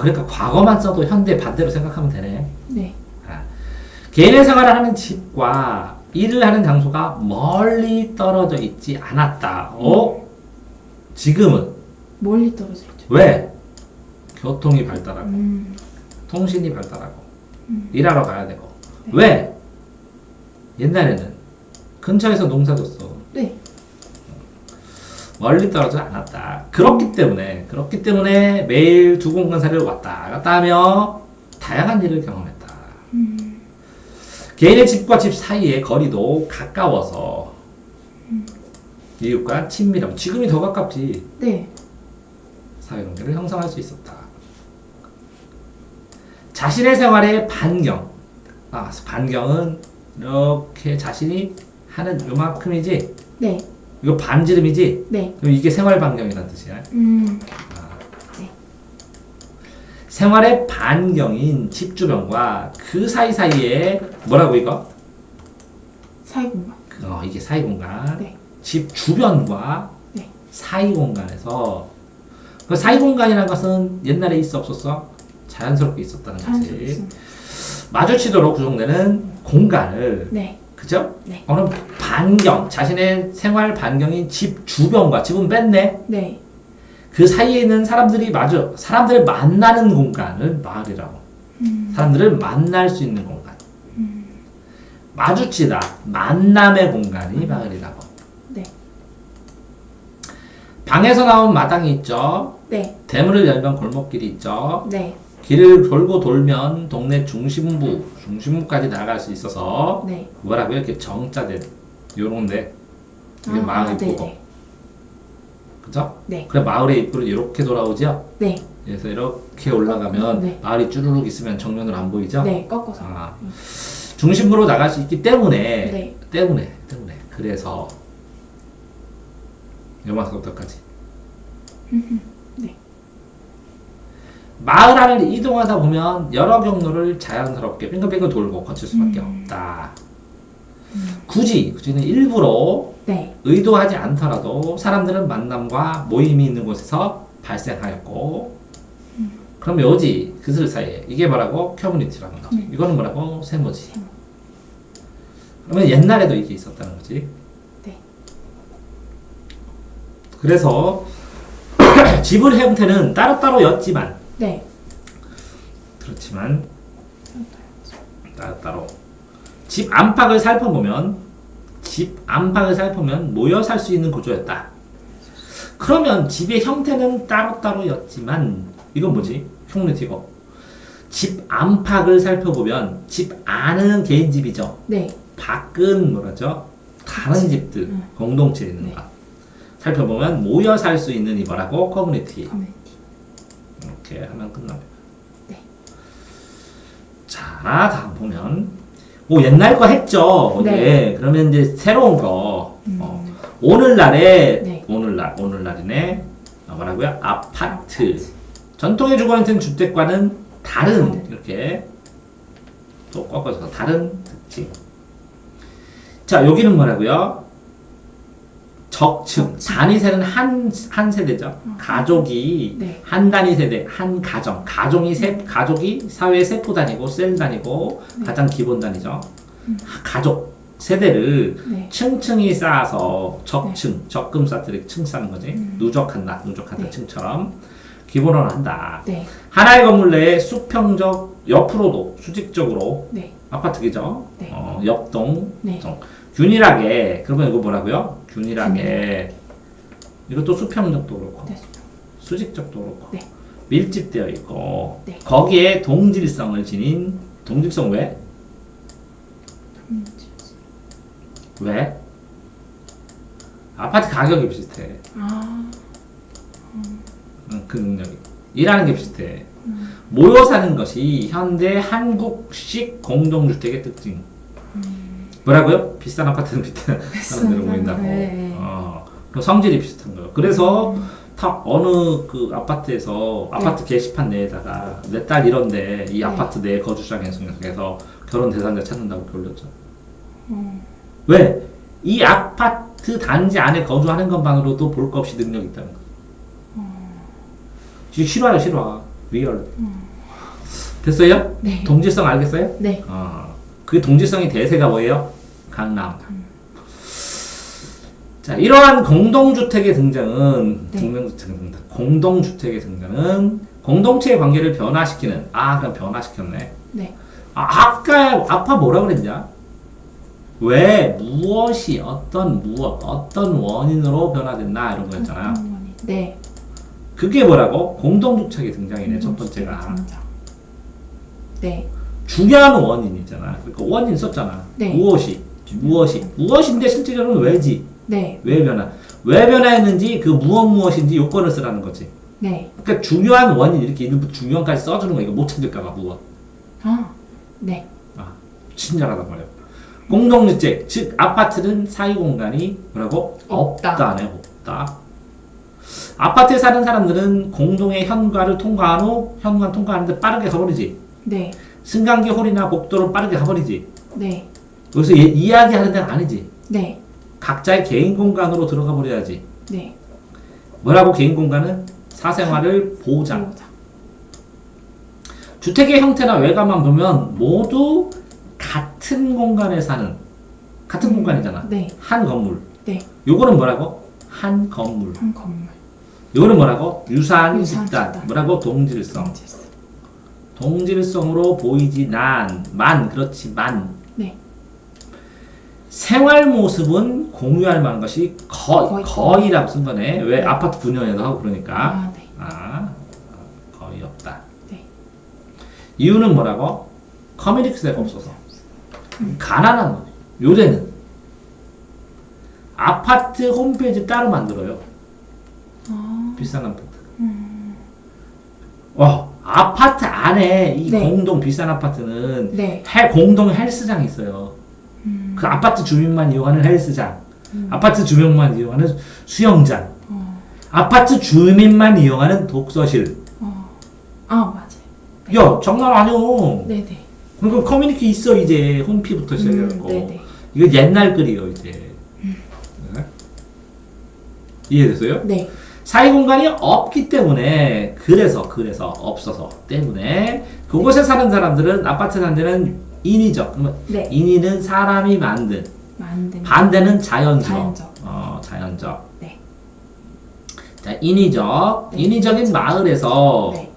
[SPEAKER 1] 그러니까 과거만 써도 현대 반대로 생각하면 되네.
[SPEAKER 2] 네.
[SPEAKER 1] 개인의 생활을 하는 집과 일을 하는 장소가 멀리 떨어져 있지 않았다. 지금은
[SPEAKER 2] 멀리 떨어져 있죠.
[SPEAKER 1] 왜? 교통이 발달하고
[SPEAKER 2] 음.
[SPEAKER 1] 통신이 발달하고 일하러 가야 되고.
[SPEAKER 2] 네.
[SPEAKER 1] 왜? 옛날에는 근처에서 농사 졌어.
[SPEAKER 2] 네.
[SPEAKER 1] 멀리 떨어져 않았다. 그렇기 때문에 매일 두 공간 사이를 왔다 갔다 하며 다양한 일을 경험했다. 개인의 집과 집 사이의 거리도 가까워서 이웃과 친밀함, 지금이 더 가깝지.
[SPEAKER 2] 네.
[SPEAKER 1] 사회관계를 형성할 수 있었다. 자신의 생활의 반경은 이렇게 자신이 하는 요만큼이지.
[SPEAKER 2] 네.
[SPEAKER 1] 이거 반지름이지.
[SPEAKER 2] 네.
[SPEAKER 1] 그럼 이게 생활 반경이라는 뜻이야.
[SPEAKER 2] 네.
[SPEAKER 1] 생활의 반경인 집 주변과 그 사이사이에 뭐라고 이거?
[SPEAKER 2] 사이 공간.
[SPEAKER 1] 이게 사이 공간.
[SPEAKER 2] 네.
[SPEAKER 1] 집 주변과
[SPEAKER 2] 네.
[SPEAKER 1] 사이 공간에서 그 사이 공간이라는 것은 옛날에 있어 없었어? 자연스럽게 있었다는 거지.
[SPEAKER 2] 자연스럽습니다.
[SPEAKER 1] 마주치도록 구성되는 공간을
[SPEAKER 2] 네.
[SPEAKER 1] 그죠?
[SPEAKER 2] 네.
[SPEAKER 1] 어느 반경, 자신의 생활 반경인 집 주변과 집은 뺐네.
[SPEAKER 2] 네.
[SPEAKER 1] 그 사이에 있는 사람들을 만나는 공간을 마을이라고. 사람들을 만날 수 있는 공간. 마주치다, 만남의 공간이 마을이라고.
[SPEAKER 2] 네.
[SPEAKER 1] 방에서 나온 마당이 있죠.
[SPEAKER 2] 네.
[SPEAKER 1] 대문을 열면 골목길이 있죠.
[SPEAKER 2] 네.
[SPEAKER 1] 길을 돌고 돌면 동네 중심부까지 나아갈 수 있어서
[SPEAKER 2] 네.
[SPEAKER 1] 뭐라고요? 이렇게 정자된 요런데 이게 마을 입구고.
[SPEAKER 2] 네.
[SPEAKER 1] 그죠?
[SPEAKER 2] 네.
[SPEAKER 1] 그래 마을의 입구를 이렇게 돌아오죠?
[SPEAKER 2] 네.
[SPEAKER 1] 그래서 이렇게 올라가면
[SPEAKER 2] 네.
[SPEAKER 1] 마을이 쭈루룩 있으면 정면으로 안 보이죠?
[SPEAKER 2] 네. 꺾어서.
[SPEAKER 1] 중심부로 나갈 수 있기 때문에
[SPEAKER 2] 네.
[SPEAKER 1] 때문에 그래서 요만큼까지
[SPEAKER 2] 네.
[SPEAKER 1] 마을 안을 이동하다 보면 여러 경로를 자연스럽게 빙글빙글 돌고 거칠 수밖에 없다. 굳이는 일부러
[SPEAKER 2] 네.
[SPEAKER 1] 의도하지 않더라도 사람들은 만남과 모임이 있는 곳에서 발생하였고 그럼 요지 그들 사이에 이게 뭐라고? 커뮤니티라는 거지. 이거는 뭐라고? 세모지. 그러면 옛날에도 이게 있었다는 거지.
[SPEAKER 2] 네.
[SPEAKER 1] 그래서 집의 형태는 따로따로였지만
[SPEAKER 2] 네.
[SPEAKER 1] 그렇지만 따로 집 안팎을 살펴보면 모여 살 수 있는 구조였다. 그러면 집의 형태는 따로따로였지만 이건 뭐지? 커뮤니티고 집 안팎을 살펴보면 집 안은 개인 집이죠.
[SPEAKER 2] 네.
[SPEAKER 1] 밖은 뭐라죠? 다른 집들 공동체에 있는 것. 살펴보면 모여 살 수 있는 이 뭐라고? 커뮤니티. 이렇게 하면 끝납니다.
[SPEAKER 2] 네.
[SPEAKER 1] 자, 다음 보면 옛날 거 했죠.
[SPEAKER 2] 네.
[SPEAKER 1] 그러면 이제 새로운 거. 오늘날에
[SPEAKER 2] 네.
[SPEAKER 1] 오늘날이네. 뭐라고요? 아파트. 전통의 주거 형태는 주택과는 다른 이렇게 또 꺾어서 다른 특징. 자, 여기는 뭐라고요? 적층. 단위 세는 한 세대죠. 가족이
[SPEAKER 2] 네.
[SPEAKER 1] 한 단위 세대, 한 가족이 사회의 세포 단위고 셀 단위고 가장 기본 단위죠. 가족 세대를
[SPEAKER 2] 네.
[SPEAKER 1] 층층이 쌓아서 적금 쌓듯이 층 쌓는 거지. 누적한다
[SPEAKER 2] 네.
[SPEAKER 1] 층처럼 기본으로 한다.
[SPEAKER 2] 네.
[SPEAKER 1] 하나의 건물 내에 수평적 옆으로도 수직적으로
[SPEAKER 2] 네.
[SPEAKER 1] 아파트겠죠.
[SPEAKER 2] 네.
[SPEAKER 1] 옆동
[SPEAKER 2] 네.
[SPEAKER 1] 균일하게. 그러면 이거 뭐라고요? 균일하게. 이것도 수평적도 그렇고
[SPEAKER 2] 네.
[SPEAKER 1] 수직적도 그렇고
[SPEAKER 2] 네.
[SPEAKER 1] 밀집되어 있고
[SPEAKER 2] 네.
[SPEAKER 1] 거기에 동질성을 지닌 동질성 왜? 왜? 아파트 가격이 비슷해. 그 능력이. 일하는 게 비슷해. 모여 사는 것이 현대 한국식 공동주택의 특징. 뭐라고요? 비싼 아파트는 비싼 사람들을 모인다고.
[SPEAKER 2] 네.
[SPEAKER 1] 그럼 성질이 비슷한 거예요. 그래서 다 어느 그 아파트에서 아파트 게시판 내에다가 내 딸 이런데 이 아파트 내 거주장에 중에서 결혼 대상자 찾는다고 이렇게 올렸죠. 왜? 이 아파트 단지 안에 거주하는 것만으로도 볼 것 없이 능력이 있다는 거예요. 싫어요, 싫어. real. 됐어요?
[SPEAKER 2] 네.
[SPEAKER 1] 동질성 알겠어요?
[SPEAKER 2] 네.
[SPEAKER 1] 그 동질성이 대세가 뭐예요? 강남. 자, 이러한 공동주택의 등장은
[SPEAKER 2] 네.
[SPEAKER 1] 공동주택의 등장은 공동체의 관계를 변화시키는 그럼 변화시켰네.
[SPEAKER 2] 네.
[SPEAKER 1] 아까 뭐라 그랬냐? 왜 무엇이 어떤 원인으로 변화됐나 이런 거였잖아요.
[SPEAKER 2] 네.
[SPEAKER 1] 그게 뭐라고? 공동주택의 등장이네. 첫 번째가
[SPEAKER 2] 등장. 네.
[SPEAKER 1] 중요한 원인이잖아. 그러니까 원인 썼잖아.
[SPEAKER 2] 네.
[SPEAKER 1] 무엇인데 실제로는 왜지?
[SPEAKER 2] 네.
[SPEAKER 1] 왜 변화했는지 그 무엇인지 요건을 쓰라는 거지.
[SPEAKER 2] 네.
[SPEAKER 1] 그러니까 중요한 원인 이렇게 일부 중요한까지 써주는 거 이거 못 찾을까봐 무엇.
[SPEAKER 2] 네.
[SPEAKER 1] 친절하단 말이야. 공동주택 즉 아파트는 사유 공간이 뭐라고? 없다네. 없다. 아파트에 사는 사람들은 공동의 현관을 통과한 후 현관 통과하는데 빠르게 가버리지.
[SPEAKER 2] 네.
[SPEAKER 1] 승강기 홀이나 복도로 빠르게 가버리지.
[SPEAKER 2] 네.
[SPEAKER 1] 여기서 이야기하는 데는 아니지.
[SPEAKER 2] 네.
[SPEAKER 1] 각자의 개인 공간으로 들어가 버려야지.
[SPEAKER 2] 네.
[SPEAKER 1] 뭐라고 개인 공간은? 사생활을 보장. 주택의 형태나 외관만 보면 모두 같은 공간에 사는 같은 공간이잖아.
[SPEAKER 2] 네.
[SPEAKER 1] 한 건물.
[SPEAKER 2] 네.
[SPEAKER 1] 요거는 뭐라고? 한 건물.
[SPEAKER 2] 한 건물.
[SPEAKER 1] 요거는 뭐라고? 유사한
[SPEAKER 2] 유사한
[SPEAKER 1] 집단.
[SPEAKER 2] 집단.
[SPEAKER 1] 뭐라고? 동질성. 동질성으로 보이지 그렇지만
[SPEAKER 2] 네.
[SPEAKER 1] 생활 모습은 공유할 만한 것이 거의라고 쓴 거네. 왜? 아파트 분양에도 하고 그러니까.
[SPEAKER 2] 네.
[SPEAKER 1] 거의 없다.
[SPEAKER 2] 네.
[SPEAKER 1] 이유는 뭐라고? 커뮤니티가 없어서. 가난한 거지. 요새는 아파트 홈페이지 따로 만들어요. 비싼 아파트. 아파트 안에 이
[SPEAKER 2] 네.
[SPEAKER 1] 공동 비싼 아파트는
[SPEAKER 2] 네.
[SPEAKER 1] 공동 헬스장이 있어요. 그 아파트 주민만 이용하는 헬스장, 아파트 주민만 이용하는 수영장, 아파트 주민만 이용하는 독서실.
[SPEAKER 2] 맞아요.
[SPEAKER 1] 야, 장난 아니오.
[SPEAKER 2] 네네.
[SPEAKER 1] 그러니까 커뮤니티 있어 이제 홈피부터 시작해갖고.
[SPEAKER 2] 네네.
[SPEAKER 1] 이거 옛날 글이에요 이제. 네? 이해됐어요?
[SPEAKER 2] 네.
[SPEAKER 1] 사이 공간이 없기 때문에 그래서 없어서 때문에 그곳에 사는 사람들은 아파트 사는 데는 인위적. 그러면
[SPEAKER 2] 네.
[SPEAKER 1] 인위는 사람이 만든.
[SPEAKER 2] 만든.
[SPEAKER 1] 반대는 자연적.
[SPEAKER 2] 자연적.
[SPEAKER 1] 자연적.
[SPEAKER 2] 네.
[SPEAKER 1] 자, 인위적.
[SPEAKER 2] 네.
[SPEAKER 1] 인위적인 마을에서
[SPEAKER 2] 네.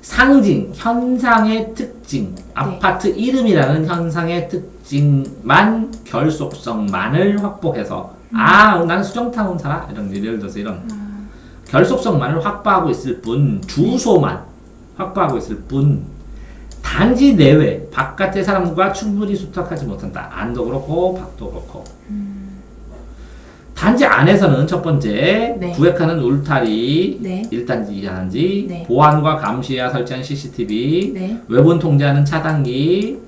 [SPEAKER 1] 상징, 현상의 특징, 아파트 이름이라는 현상의 특징만 결속성만을 확보해서 나는 수정타운 살아? 이런 예를 들어서 이런 결속성만을 확보하고 있을 뿐 주소만 확보하고 있을 뿐 단지 내외 바깥의 사람과 충분히 소통하지 못한다. 안도 그렇고 밖도 그렇고 단지 안에서는 첫 번째
[SPEAKER 2] 네.
[SPEAKER 1] 구획하는 울타리
[SPEAKER 2] 네.
[SPEAKER 1] 1단지, 2단지
[SPEAKER 2] 네.
[SPEAKER 1] 보안과 감시에 설치한 CCTV
[SPEAKER 2] 네.
[SPEAKER 1] 외부는 통제하는 차단기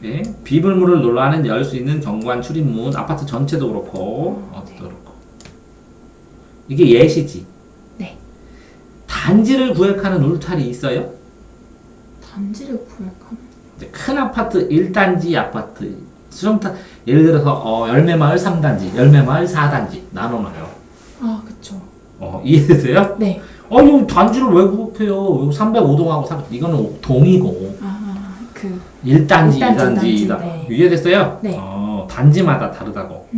[SPEAKER 1] 네. 비밀문을 놀러하는 열 수 있는 경관 출입문 아파트 전체도 그렇고 어디도 그렇고 이게 예시지.
[SPEAKER 2] 네.
[SPEAKER 1] 단지를 구획하는 울타리 있어요?
[SPEAKER 2] 단지를 구획하는.
[SPEAKER 1] 이제 큰 아파트 1단지 아파트 수정타 예를 들어서 열매마을 3단지 열매마을 4단지 나눠놔요.
[SPEAKER 2] 그쵸.
[SPEAKER 1] 이해되세요?
[SPEAKER 2] 네.
[SPEAKER 1] 이 단지를 왜 구획해요? 305동하고 이거는 동이고 1단지, 2단지
[SPEAKER 2] 네.
[SPEAKER 1] 이해됐어요?
[SPEAKER 2] 네.
[SPEAKER 1] 단지마다 다르다고.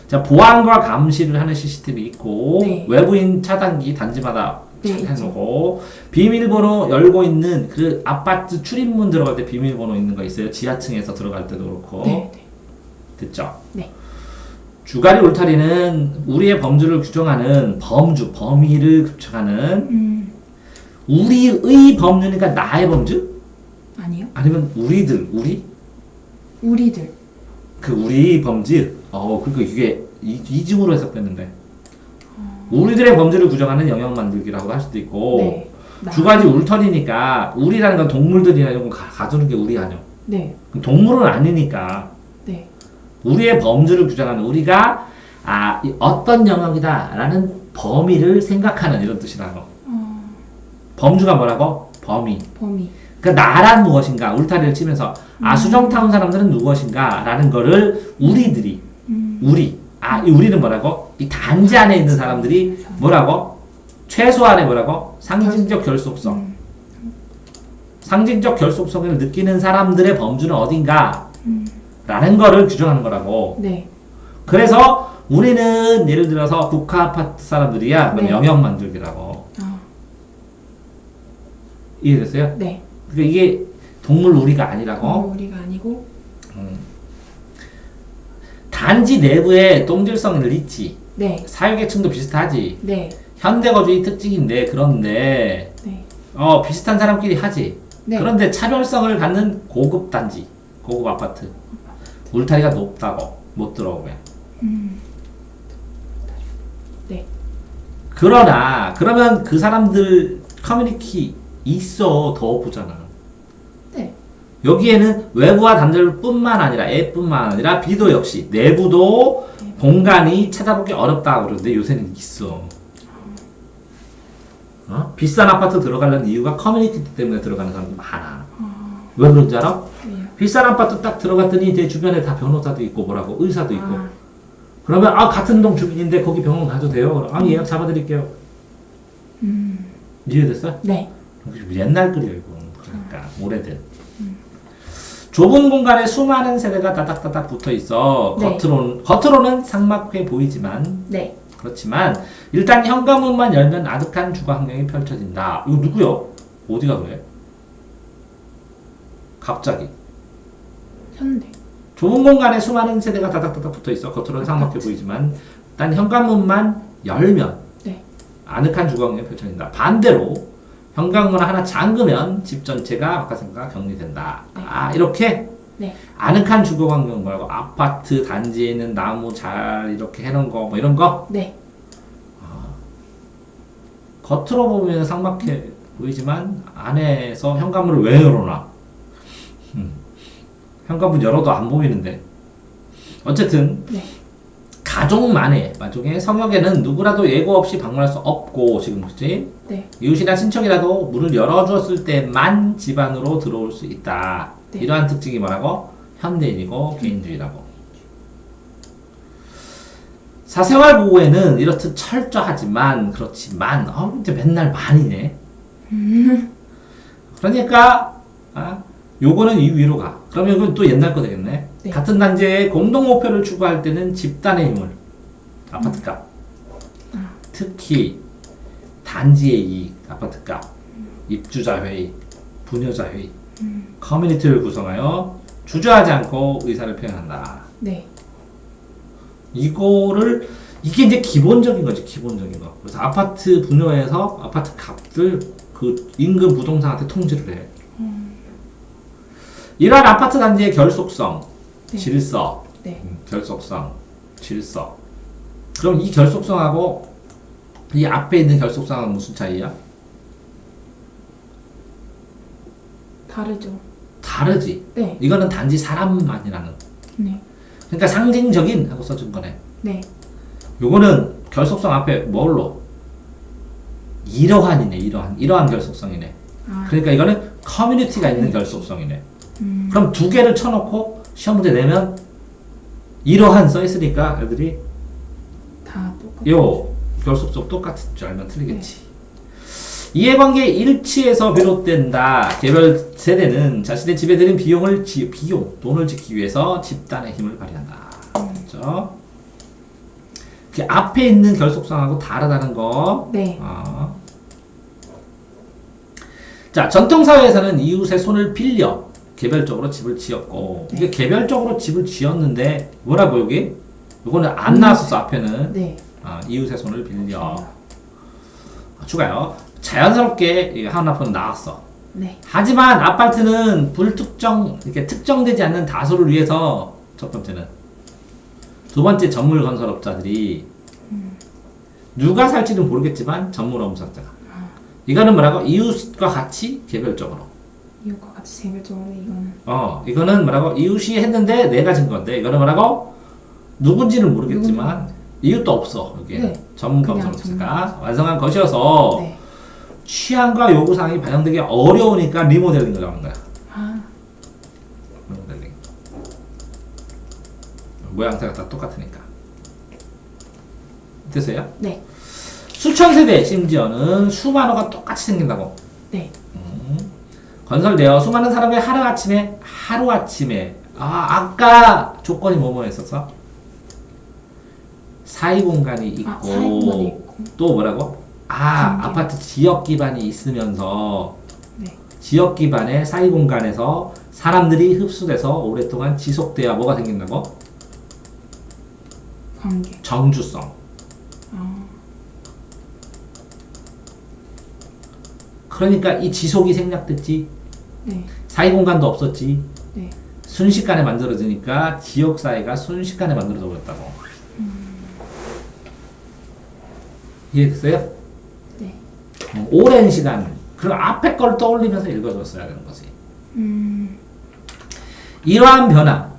[SPEAKER 1] 자, 보안과 감시를 하는 CCTV 있고
[SPEAKER 2] 네.
[SPEAKER 1] 외부인 차단기 단지마다
[SPEAKER 2] 네,
[SPEAKER 1] 해놓고 비밀번호 열고 있는 그 아파트 출입문 들어갈 때 비밀번호 있는 거 있어요. 지하층에서 들어갈 때도 그렇고.
[SPEAKER 2] 네.
[SPEAKER 1] 됐죠?
[SPEAKER 2] 네.
[SPEAKER 1] 주가리 울타리는 우리의 범주를 규정하는 범위를 규정하는 우리의 범주니까 나의 범주?
[SPEAKER 2] 아니요.
[SPEAKER 1] 아니면 우리들
[SPEAKER 2] 우리들.
[SPEAKER 1] 그 우리 범주. 그러니까 이게 이중으로 해석됐는데. 우리들의 범주를 구정하는 영역 만들기라고 할 수도 있고.
[SPEAKER 2] 네.
[SPEAKER 1] 두 가지 울타리니까 우리라는 건 동물들이나 이런 거 가두는 게 우리 아니야.
[SPEAKER 2] 네.
[SPEAKER 1] 동물은 아니니까.
[SPEAKER 2] 네.
[SPEAKER 1] 우리의 범주를 규정하는 우리가 어떤 영역이다라는 범위를 생각하는 이런 뜻이라고. 범주가 뭐라고? 범위. 그러니까 나란 무엇인가 울타리를 치면서 수정타운 사람들은 무엇인가라는 거를 우리들이 우리는 뭐라고? 이 단지 안에 있는 사람들이 뭐라고? 최소한의 뭐라고? 상징적 결속성. 상징적 결속성을 느끼는 사람들의 범주는 어딘가 라는 거를 규정하는 거라고.
[SPEAKER 2] 네.
[SPEAKER 1] 그래서 우리는 예를 들어서 국가 아파트 사람들이야. 그럼
[SPEAKER 2] 네.
[SPEAKER 1] 영역만족이라고. 이해됐어요?
[SPEAKER 2] 네.
[SPEAKER 1] 그러니까 이게 동물 우리가 아니라고.
[SPEAKER 2] 우리가 아니고.
[SPEAKER 1] 단지 내부에 동질성을 있지.
[SPEAKER 2] 네.
[SPEAKER 1] 사유계층도 비슷하지.
[SPEAKER 2] 네.
[SPEAKER 1] 현대거주의 특징인데 그런데
[SPEAKER 2] 네.
[SPEAKER 1] 비슷한 사람끼리 하지.
[SPEAKER 2] 네.
[SPEAKER 1] 그런데 차별성을 갖는 고급 단지, 고급 아파트. 울타리가 높다고 못 들어오면.
[SPEAKER 2] 네.
[SPEAKER 1] 그러면 그 사람들 커뮤니티 있어 더 보잖아.
[SPEAKER 2] 네.
[SPEAKER 1] 여기에는 외부와 단절뿐만 아니라 앱뿐만 아니라 비도 역시 내부도 공간이 찾아보기 어렵다고 그러는데 요새는 있어. 비싼 아파트 들어가려는 이유가 커뮤니티 때문에 들어가는 사람도 많아. 왜 그런지 알아?
[SPEAKER 2] 네.
[SPEAKER 1] 비싼 아파트 딱 들어갔더니 내 주변에 다 변호사도 있고 뭐라고 의사도 있고.
[SPEAKER 2] 아.
[SPEAKER 1] 그러면 같은 동 주민인데 거기 병원 가도 돼요? 예약 잡아드릴게요. 이해됐어?
[SPEAKER 2] 네.
[SPEAKER 1] 옛날 글이에요 이거. 그러니까 오래된. 좁은 공간에 수많은 세대가 다닥다닥 붙어 있어.
[SPEAKER 2] 네.
[SPEAKER 1] 겉으로는 삭막해 보이지만
[SPEAKER 2] 네.
[SPEAKER 1] 그렇지만 일단 현관문만 열면 아득한 주거 환경이 펼쳐진다. 이거 누구요? 어디가 그래? 갑자기.
[SPEAKER 2] 현대.
[SPEAKER 1] 좁은 공간에 수많은 세대가 다닥다닥 붙어 있어. 겉으로는 삭막해 보이지만 일단 현관문만 열면
[SPEAKER 2] 네.
[SPEAKER 1] 아늑한 주거 환경이 펼쳐진다. 반대로 현관문 하나 잠그면 집 전체가 아까생각과 격리된다.
[SPEAKER 2] 네.
[SPEAKER 1] 이렇게
[SPEAKER 2] 네.
[SPEAKER 1] 아늑한 주거 환경 말고 아파트 단지에 있는 나무 잘 이렇게 해놓은 거 뭐 이런 거
[SPEAKER 2] 네.
[SPEAKER 1] 겉으로 보면 삭막해 보이지만 안에서 현관문을 왜 열어놔? 현관문 열어도 안 보이는데. 어쨌든
[SPEAKER 2] 네.
[SPEAKER 1] 가족만의 성역에는 누구라도 예고 없이 방문할 수 없고 지금 그치?
[SPEAKER 2] 네.
[SPEAKER 1] 이웃이나 친척이라도 문을 열어주었을 때만 집 안으로 들어올 수 있다.
[SPEAKER 2] 네.
[SPEAKER 1] 이러한 특징이 뭐라고? 현대인이고 개인주의라고. 사생활 보호에는 이렇듯 철저하지만 그렇지만 이제 맨날 많이네. 그러니까 요거는 이 위로 가. 그러면 이건 또 옛날 거 되겠네.
[SPEAKER 2] 네.
[SPEAKER 1] 같은 단지의 공동 목표를 추구할 때는 집단의 힘을 아파트값 특히 단지의 이익 아파트값 입주자 회의 분여자 회의 커뮤니티를 구성하여 주저하지 않고 의사를 표현한다.
[SPEAKER 2] 네.
[SPEAKER 1] 이게 이제 기본적인 거지, 기본적인 거. 그래서 아파트 분여해서 아파트 값을 그 인근 부동산한테 통지를 해. 이러한 아파트 단지의 결속성,
[SPEAKER 2] 네.
[SPEAKER 1] 질서,
[SPEAKER 2] 네.
[SPEAKER 1] 결속성, 질서. 그럼 이 결속성하고 이 앞에 있는 결속성은 무슨 차이야?
[SPEAKER 2] 다르죠.
[SPEAKER 1] 다르지.
[SPEAKER 2] 네.
[SPEAKER 1] 이거는 단지 사람만이라는.
[SPEAKER 2] 네.
[SPEAKER 1] 그러니까 상징적인 하고 써준 거네.
[SPEAKER 2] 네.
[SPEAKER 1] 요거는 결속성 앞에 뭘로? 이러한이네, 이러한 결속성이네. 그러니까 이거는 커뮤니티가 있는 결속성이네. 그럼 두 개를 쳐놓고 시험 문제 내면 이러한 써있으니까 애들이
[SPEAKER 2] 다 똑같아요.
[SPEAKER 1] 요 결속성 똑같은 줄 알면 틀리겠지. 이해관계 일치에서 비롯된다. 개별 세대는 자신의 집에 드는 돈을 짓기 위해서 집단의 힘을 발휘한다. 그렇죠? 그 앞에 있는 결속성하고 다르다는 거.
[SPEAKER 2] 네.
[SPEAKER 1] 자, 전통사회에서는 이웃의 손을 빌려 개별적으로 집을 지었고, 이게 개별적으로 집을 지었는데, 뭐라고 여기? 이거는 안 나왔었어, 앞에는.
[SPEAKER 2] 네.
[SPEAKER 1] 이웃의 손을 빌려. 추가요. 자연스럽게 이 하나폰은 나왔어.
[SPEAKER 2] 네.
[SPEAKER 1] 하지만 아파트는 이렇게 특정되지 않는 다수를 위해서, 첫 번째는. 두 번째, 전물 건설업자들이, 누가 살지는 모르겠지만, 전물 업자가. 이거는 뭐라고? 이웃과 같이 개별적으로.
[SPEAKER 2] 이웃과 같이 개별적으로 이거는.
[SPEAKER 1] 이거는 뭐라고? 이웃이 했는데 내가 진 건데, 이거는 뭐라고? 누군지는 모르겠지만, 이웃도 없어, 여기에.
[SPEAKER 2] 네.
[SPEAKER 1] 전문 건설업자가 완성한 것이어서,
[SPEAKER 2] 네.
[SPEAKER 1] 취향과 요구사항이 반영되기 어려우니까 리모델링을 하는 거야. 리모델링. 모양새가 다 똑같으니까. 됐어요?
[SPEAKER 2] 네.
[SPEAKER 1] 수천 세대, 심지어는 수만호가 똑같이 생긴다고.
[SPEAKER 2] 네.
[SPEAKER 1] 건설되어 수많은 사람의 하루아침에 아까 조건이 뭐였었어? 사이 공간이 있고,
[SPEAKER 2] 사이 공간이 있고.
[SPEAKER 1] 또 뭐라고?
[SPEAKER 2] 관계.
[SPEAKER 1] 아파트 지역 기반이 있으면서
[SPEAKER 2] 네.
[SPEAKER 1] 지역 기반의 사이 공간에서 사람들이 흡수돼서 오랫동안 지속돼야 뭐가 생긴다고?
[SPEAKER 2] 관계.
[SPEAKER 1] 정주성. 그러니까 이 지속이 생략됐지.
[SPEAKER 2] 네.
[SPEAKER 1] 사이 공간도 없었지.
[SPEAKER 2] 네.
[SPEAKER 1] 순식간에 만들어지니까 지역 사회가 순식간에 만들어져 버렸다고. 이해됐어요?
[SPEAKER 2] 네.
[SPEAKER 1] 오랜 시간. 그럼 앞에 걸 떠올리면서 읽어줬어야 되는 거지. 이러한 변화.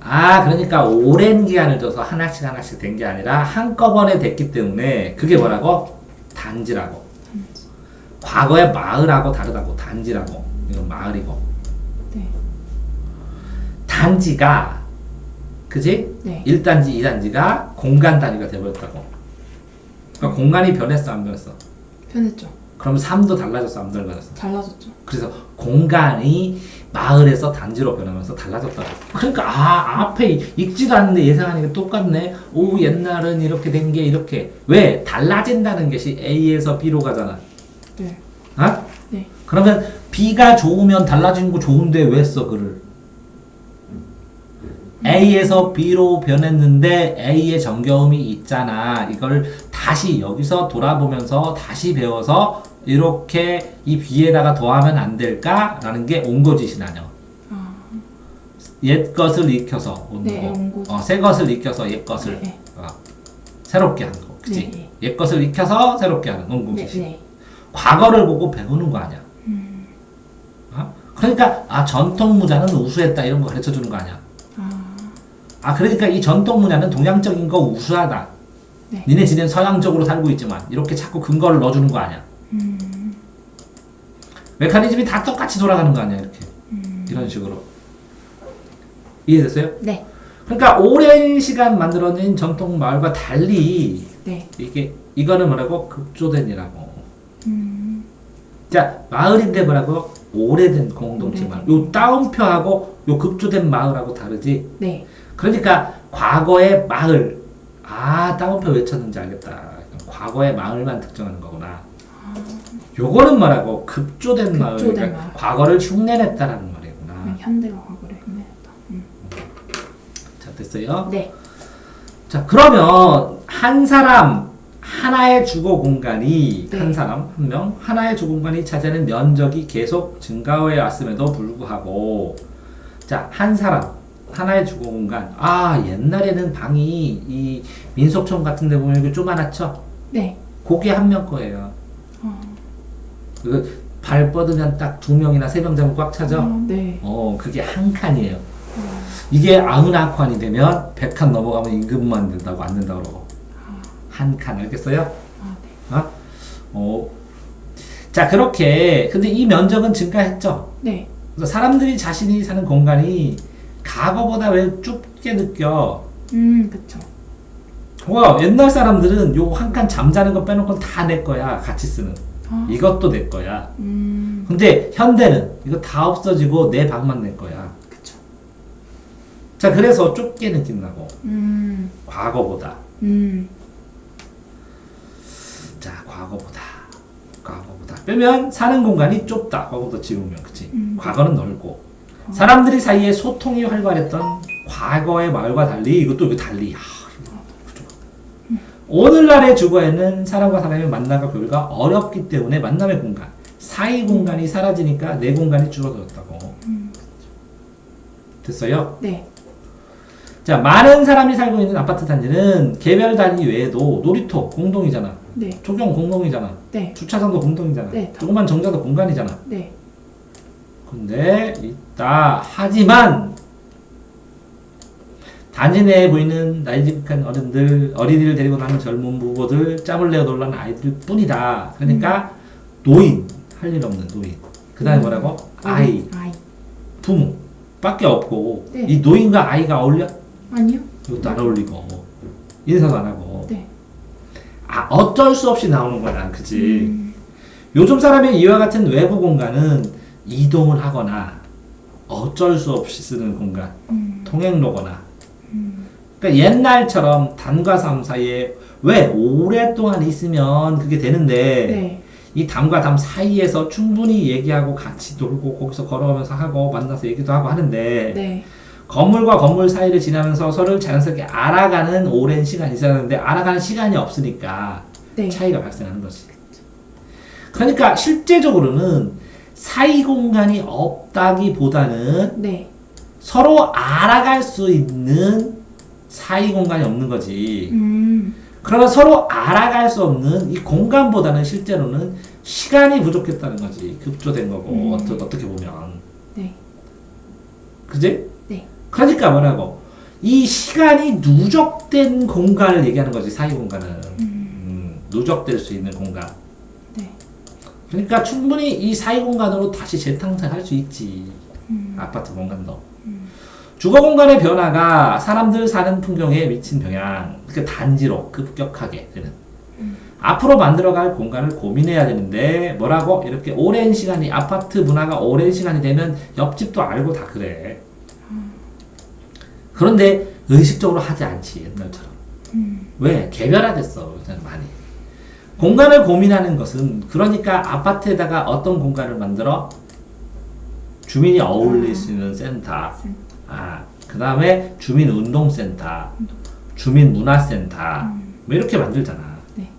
[SPEAKER 1] 그러니까 오랜 기간을 둬서 하나씩 하나씩 된 게 아니라 한꺼번에 됐기 때문에 그게 뭐라고? 단지라고. 과거의 마을하고 다르다고. 단지라고. 이건 마을이고.
[SPEAKER 2] 네.
[SPEAKER 1] 단지가 그지?
[SPEAKER 2] 네.
[SPEAKER 1] 1단지, 2단지가 공간 단위가 돼버렸다고. 그러니까 공간이 변했어, 안 변했어?
[SPEAKER 2] 변했죠.
[SPEAKER 1] 그럼 삶도 달라졌어, 안 달라졌어?
[SPEAKER 2] 달라졌죠.
[SPEAKER 1] 그래서 공간이 마을에서 단지로 변하면서 달라졌다고. 그러니까 앞에 읽지도 않는데 예상하니까 똑같네. 오, 옛날은 이렇게 된 게 이렇게. 왜? 달라진다는 것이 A에서 B로 가잖아.
[SPEAKER 2] 네. 네.
[SPEAKER 1] 그러면 B가 좋으면 달라진 거 좋은데 왜 써 글을? A에서 B로 변했는데 A의 정겨움이 있잖아. 이걸 다시 여기서 돌아보면서 다시 배워서 이렇게 이 B에다가 더하면 안 될까라는 게 온거짓이 나녀. 옛 것을 익혀서
[SPEAKER 2] 네, 온거짓.
[SPEAKER 1] 새 것을 익혀서 옛 것을
[SPEAKER 2] 네.
[SPEAKER 1] 새롭게 하는 거, 그치?
[SPEAKER 2] 네.
[SPEAKER 1] 옛 것을 익혀서 새롭게 하는 온거짓이.
[SPEAKER 2] 네.
[SPEAKER 1] 과거를 보고 배우는 거 아니야. 그러니까 전통 무자는 우수했다 이런 거 가르쳐 주는 거 아니야. 그러니까 이 전통 문화는 동양적인 거 우수하다.
[SPEAKER 2] 네.
[SPEAKER 1] 니네 지는 서양적으로 살고 있지만 이렇게 자꾸 근거를 넣어주는 거 아니야. 메커니즘이 다 똑같이 돌아가는 거 아니야 이렇게. 이런 식으로. 이해됐어요?
[SPEAKER 2] 네.
[SPEAKER 1] 그러니까 오랜 시간 만들어낸 전통 마을과 달리
[SPEAKER 2] 네.
[SPEAKER 1] 이거는 뭐라고? 급조된이라고. 자, 마을인데 뭐라고? 오래된 공동체 마을. 요 따옴표하고 요 급조된 마을하고 다르지?
[SPEAKER 2] 네.
[SPEAKER 1] 그러니까 과거의 마을. 따옴표 왜 쳤는지 알겠다. 과거의 마을만 특정하는 거구나. 요거는 뭐라고? 급조된 마을.
[SPEAKER 2] 급조된
[SPEAKER 1] 그러니까
[SPEAKER 2] 마을.
[SPEAKER 1] 과거를 흉내냈다라는 말이구나.
[SPEAKER 2] 현대가 과거를 흉내냈다.
[SPEAKER 1] 자, 됐어요?
[SPEAKER 2] 네.
[SPEAKER 1] 자, 그러면 한 사람 하나의 주거 공간이
[SPEAKER 2] 네.
[SPEAKER 1] 한 사람 한 명 하나의 주거 공간이 차지하는 면적이 계속 증가해 왔음에도 불구하고 자, 한 사람 하나의 주거 공간. 옛날에는 방이 이 민속촌 같은 데 보면 이게 쪼만하죠?
[SPEAKER 2] 네.
[SPEAKER 1] 그게 한 명 거예요. 발 뻗으면 딱 2명이나 3명 잡으면 꽉 차죠?
[SPEAKER 2] 네.
[SPEAKER 1] 그게 한 칸이에요. 이게 99칸이 되면 100칸 넘어가면 임금만 된다고 안 된다고 그러고. 한 칸, 알겠어요?
[SPEAKER 2] 네.
[SPEAKER 1] 자, 그렇게 근데 이 면적은 증가했죠?
[SPEAKER 2] 네.
[SPEAKER 1] 그래서 사람들이 자신이 사는 공간이 과거보다 왜 좁게 느껴?
[SPEAKER 2] 그쵸.
[SPEAKER 1] 옛날 사람들은 요 한 칸 잠자는 거 빼놓고 다 내 거야. 같이 쓰는. 이것도 내 거야. 근데 현대는 이거 다 없어지고 내 방만 내 거야.
[SPEAKER 2] 그쵸.
[SPEAKER 1] 자, 그래서 좁게 느낀다고. 과거보다. 자, 과거보다. 빼면 사는 공간이 좁다. 과거보다 지금이면, 그치? 과거는 넓고. 사람들이 사이에 소통이 활발했던 과거의 마을과 달리, 이것도 이거 달리. 오늘날의 주거에는 사람과 사람의 만남과 교류가 어렵기 때문에 만남의 공간, 사이 공간이 사라지니까 내 공간이 줄어들었다고. 됐어요?
[SPEAKER 2] 네.
[SPEAKER 1] 자, 많은 사람이 살고 있는 아파트 단지는 개별 단위 외에도 놀이터 공동이잖아.
[SPEAKER 2] 네.
[SPEAKER 1] 조경 공동이잖아.
[SPEAKER 2] 네.
[SPEAKER 1] 주차장도 공동이잖아.
[SPEAKER 2] 네.
[SPEAKER 1] 조그만 정자도 공간이잖아.
[SPEAKER 2] 네.
[SPEAKER 1] 근데 있다. 하지만 단지 내에 보이는 나이지북한 어린이를 데리고 나는 젊은 부부들, 짬을 내어 놀라는 아이들 뿐이다. 그러니까 노인, 할 일 없는 노인. 그 다음에 뭐라고? 아이, 부모 밖에 없고.
[SPEAKER 2] 네.
[SPEAKER 1] 이 노인과 아이가 어울려?
[SPEAKER 2] 아니요.
[SPEAKER 1] 이것도 안 어울리고 인사도 안 하고.
[SPEAKER 2] 네.
[SPEAKER 1] 어쩔 수 없이 나오는 거야, 그치? 요즘 사람의 이와 같은 외부 공간은 이동을 하거나 어쩔 수 없이 쓰는 공간, 통행로거나. 그러니까 옛날처럼 담과 삶 사이에 왜 오랫동안 있으면 그게 되는데
[SPEAKER 2] 네.
[SPEAKER 1] 이 담과 담 사이에서 충분히 얘기하고 같이 놀고 거기서 걸어가면서 하고 만나서 얘기도 하고 하는데
[SPEAKER 2] 네.
[SPEAKER 1] 건물과 건물 사이를 지나면서 서로를 자연스럽게 알아가는 오랜 시간이 있었는데 알아가는 시간이 없으니까
[SPEAKER 2] 네.
[SPEAKER 1] 차이가 발생하는 거지. 그러니까 실제적으로는 사이 공간이 없다기보다는
[SPEAKER 2] 네.
[SPEAKER 1] 서로 알아갈 수 있는 사이 공간이 없는 거지. 그러면 서로 알아갈 수 없는 이 공간보다는 실제로는 시간이 부족했다는 거지. 급조된 거고 어떻게 보면.
[SPEAKER 2] 네.
[SPEAKER 1] 그지?
[SPEAKER 2] 네.
[SPEAKER 1] 그러니까 뭐라고? 이 시간이 누적된 공간을 얘기하는 거지. 사이 공간은. 누적될 수 있는 공간.
[SPEAKER 2] 네.
[SPEAKER 1] 그러니까 충분히 이 사이 공간으로 다시 재탄생할 수 있지. 아파트 공간도. 주거 공간의 변화가 사람들 사는 풍경에 미친 영향, 그 단지로 급격하게 되는. 앞으로 만들어갈 공간을 고민해야 되는데 뭐라고? 이렇게 오랜 시간이 아파트 문화가 오랜 시간이 되면 옆집도 알고 다 그래. 그런데 의식적으로 하지 않지 옛날처럼. 왜? 개별화됐어 요새는 많이. 공간을 고민하는 것은 그러니까 아파트에다가 어떤 공간을 만들어? 주민이 어울릴 수 있는 센터. 그 다음에 주민운동센터, 주민문화센터, 뭐 이렇게 만들잖아.
[SPEAKER 2] 네.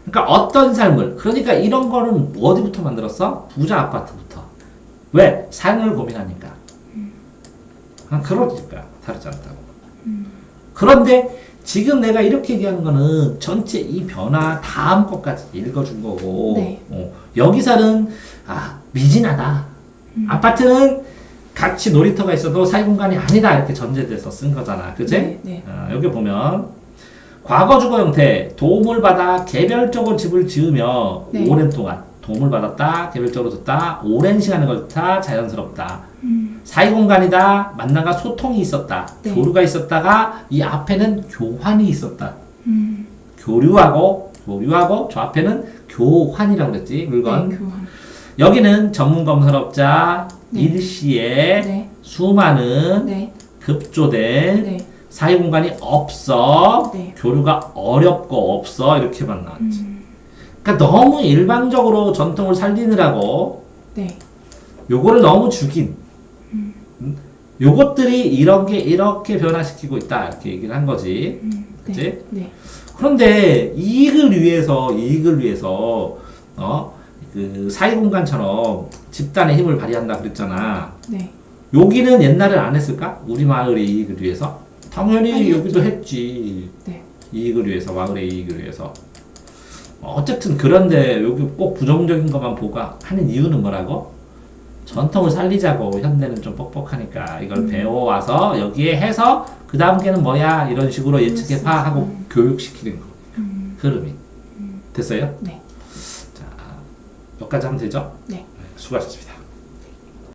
[SPEAKER 1] 그러니까 어떤 삶을, 그러니까 이런 거는 어디부터 만들었어? 부자 아파트부터. 왜? 삶을 고민하니까. 그러니까 다르지 않다고. 그런데 지금 내가 이렇게 얘기하는 거는 전체 이 변화 다음 것까지 읽어준 거고,
[SPEAKER 2] 네.
[SPEAKER 1] 여기서는 미진하다. 아파트는 같이 놀이터가 있어도 사이 공간이 아니다 이렇게 전제돼서 쓴 거잖아, 그지?
[SPEAKER 2] 네, 네.
[SPEAKER 1] 여기 보면 과거 주거 형태 도움을 받아 개별적으로 집을 지으며
[SPEAKER 2] 네.
[SPEAKER 1] 오랜 동안 도움을 받았다, 개별적으로 듣다, 오랜 시간을 걸다, 자연스럽다. 사이 공간이다, 만남과 소통이 있었다,
[SPEAKER 2] 네.
[SPEAKER 1] 교류가 있었다가 이 앞에는 교환이 있었다. 교류하고 저 앞에는 교환이라고 그랬지, 물건.
[SPEAKER 2] 네, 교환.
[SPEAKER 1] 여기는 전문 건설업자
[SPEAKER 2] 네.
[SPEAKER 1] 일시에
[SPEAKER 2] 네.
[SPEAKER 1] 수많은
[SPEAKER 2] 네.
[SPEAKER 1] 급조된
[SPEAKER 2] 네.
[SPEAKER 1] 사이 공간이 없어.
[SPEAKER 2] 네.
[SPEAKER 1] 교류가 어렵고 없어. 이렇게만 나왔지. 그러니까 너무 일방적으로 전통을 살리느라고
[SPEAKER 2] 네.
[SPEAKER 1] 요거를 너무 죽인. 요것들이 이런 게 이렇게 변화시키고 있다. 이렇게 얘기를 한 거지. 그치?
[SPEAKER 2] 네. 네.
[SPEAKER 1] 그런데 이익을 위해서 그 사이 공간처럼 집단의 힘을 발휘한다 그랬잖아.
[SPEAKER 2] 네.
[SPEAKER 1] 여기는 옛날엔 안 했을까? 우리 마을의 이익을 위해서? 당연히
[SPEAKER 2] 아니,
[SPEAKER 1] 여기도 했지.
[SPEAKER 2] 네.
[SPEAKER 1] 이익을 위해서, 마을의 이익을 위해서. 어쨌든 그런데 여기 꼭 부정적인 것만 보고 하는 이유는 뭐라고? 전통을 살리자고. 현대는 좀 뻑뻑하니까 이걸 배워와서 여기에 해서 그 다음 게는 뭐야? 이런 식으로 예측해 파하고 교육시키는 거. 흐름이. 됐어요?
[SPEAKER 2] 네.
[SPEAKER 1] 자, 여기까지 하면 되죠?
[SPEAKER 2] 네.
[SPEAKER 1] 수고하셨습니다.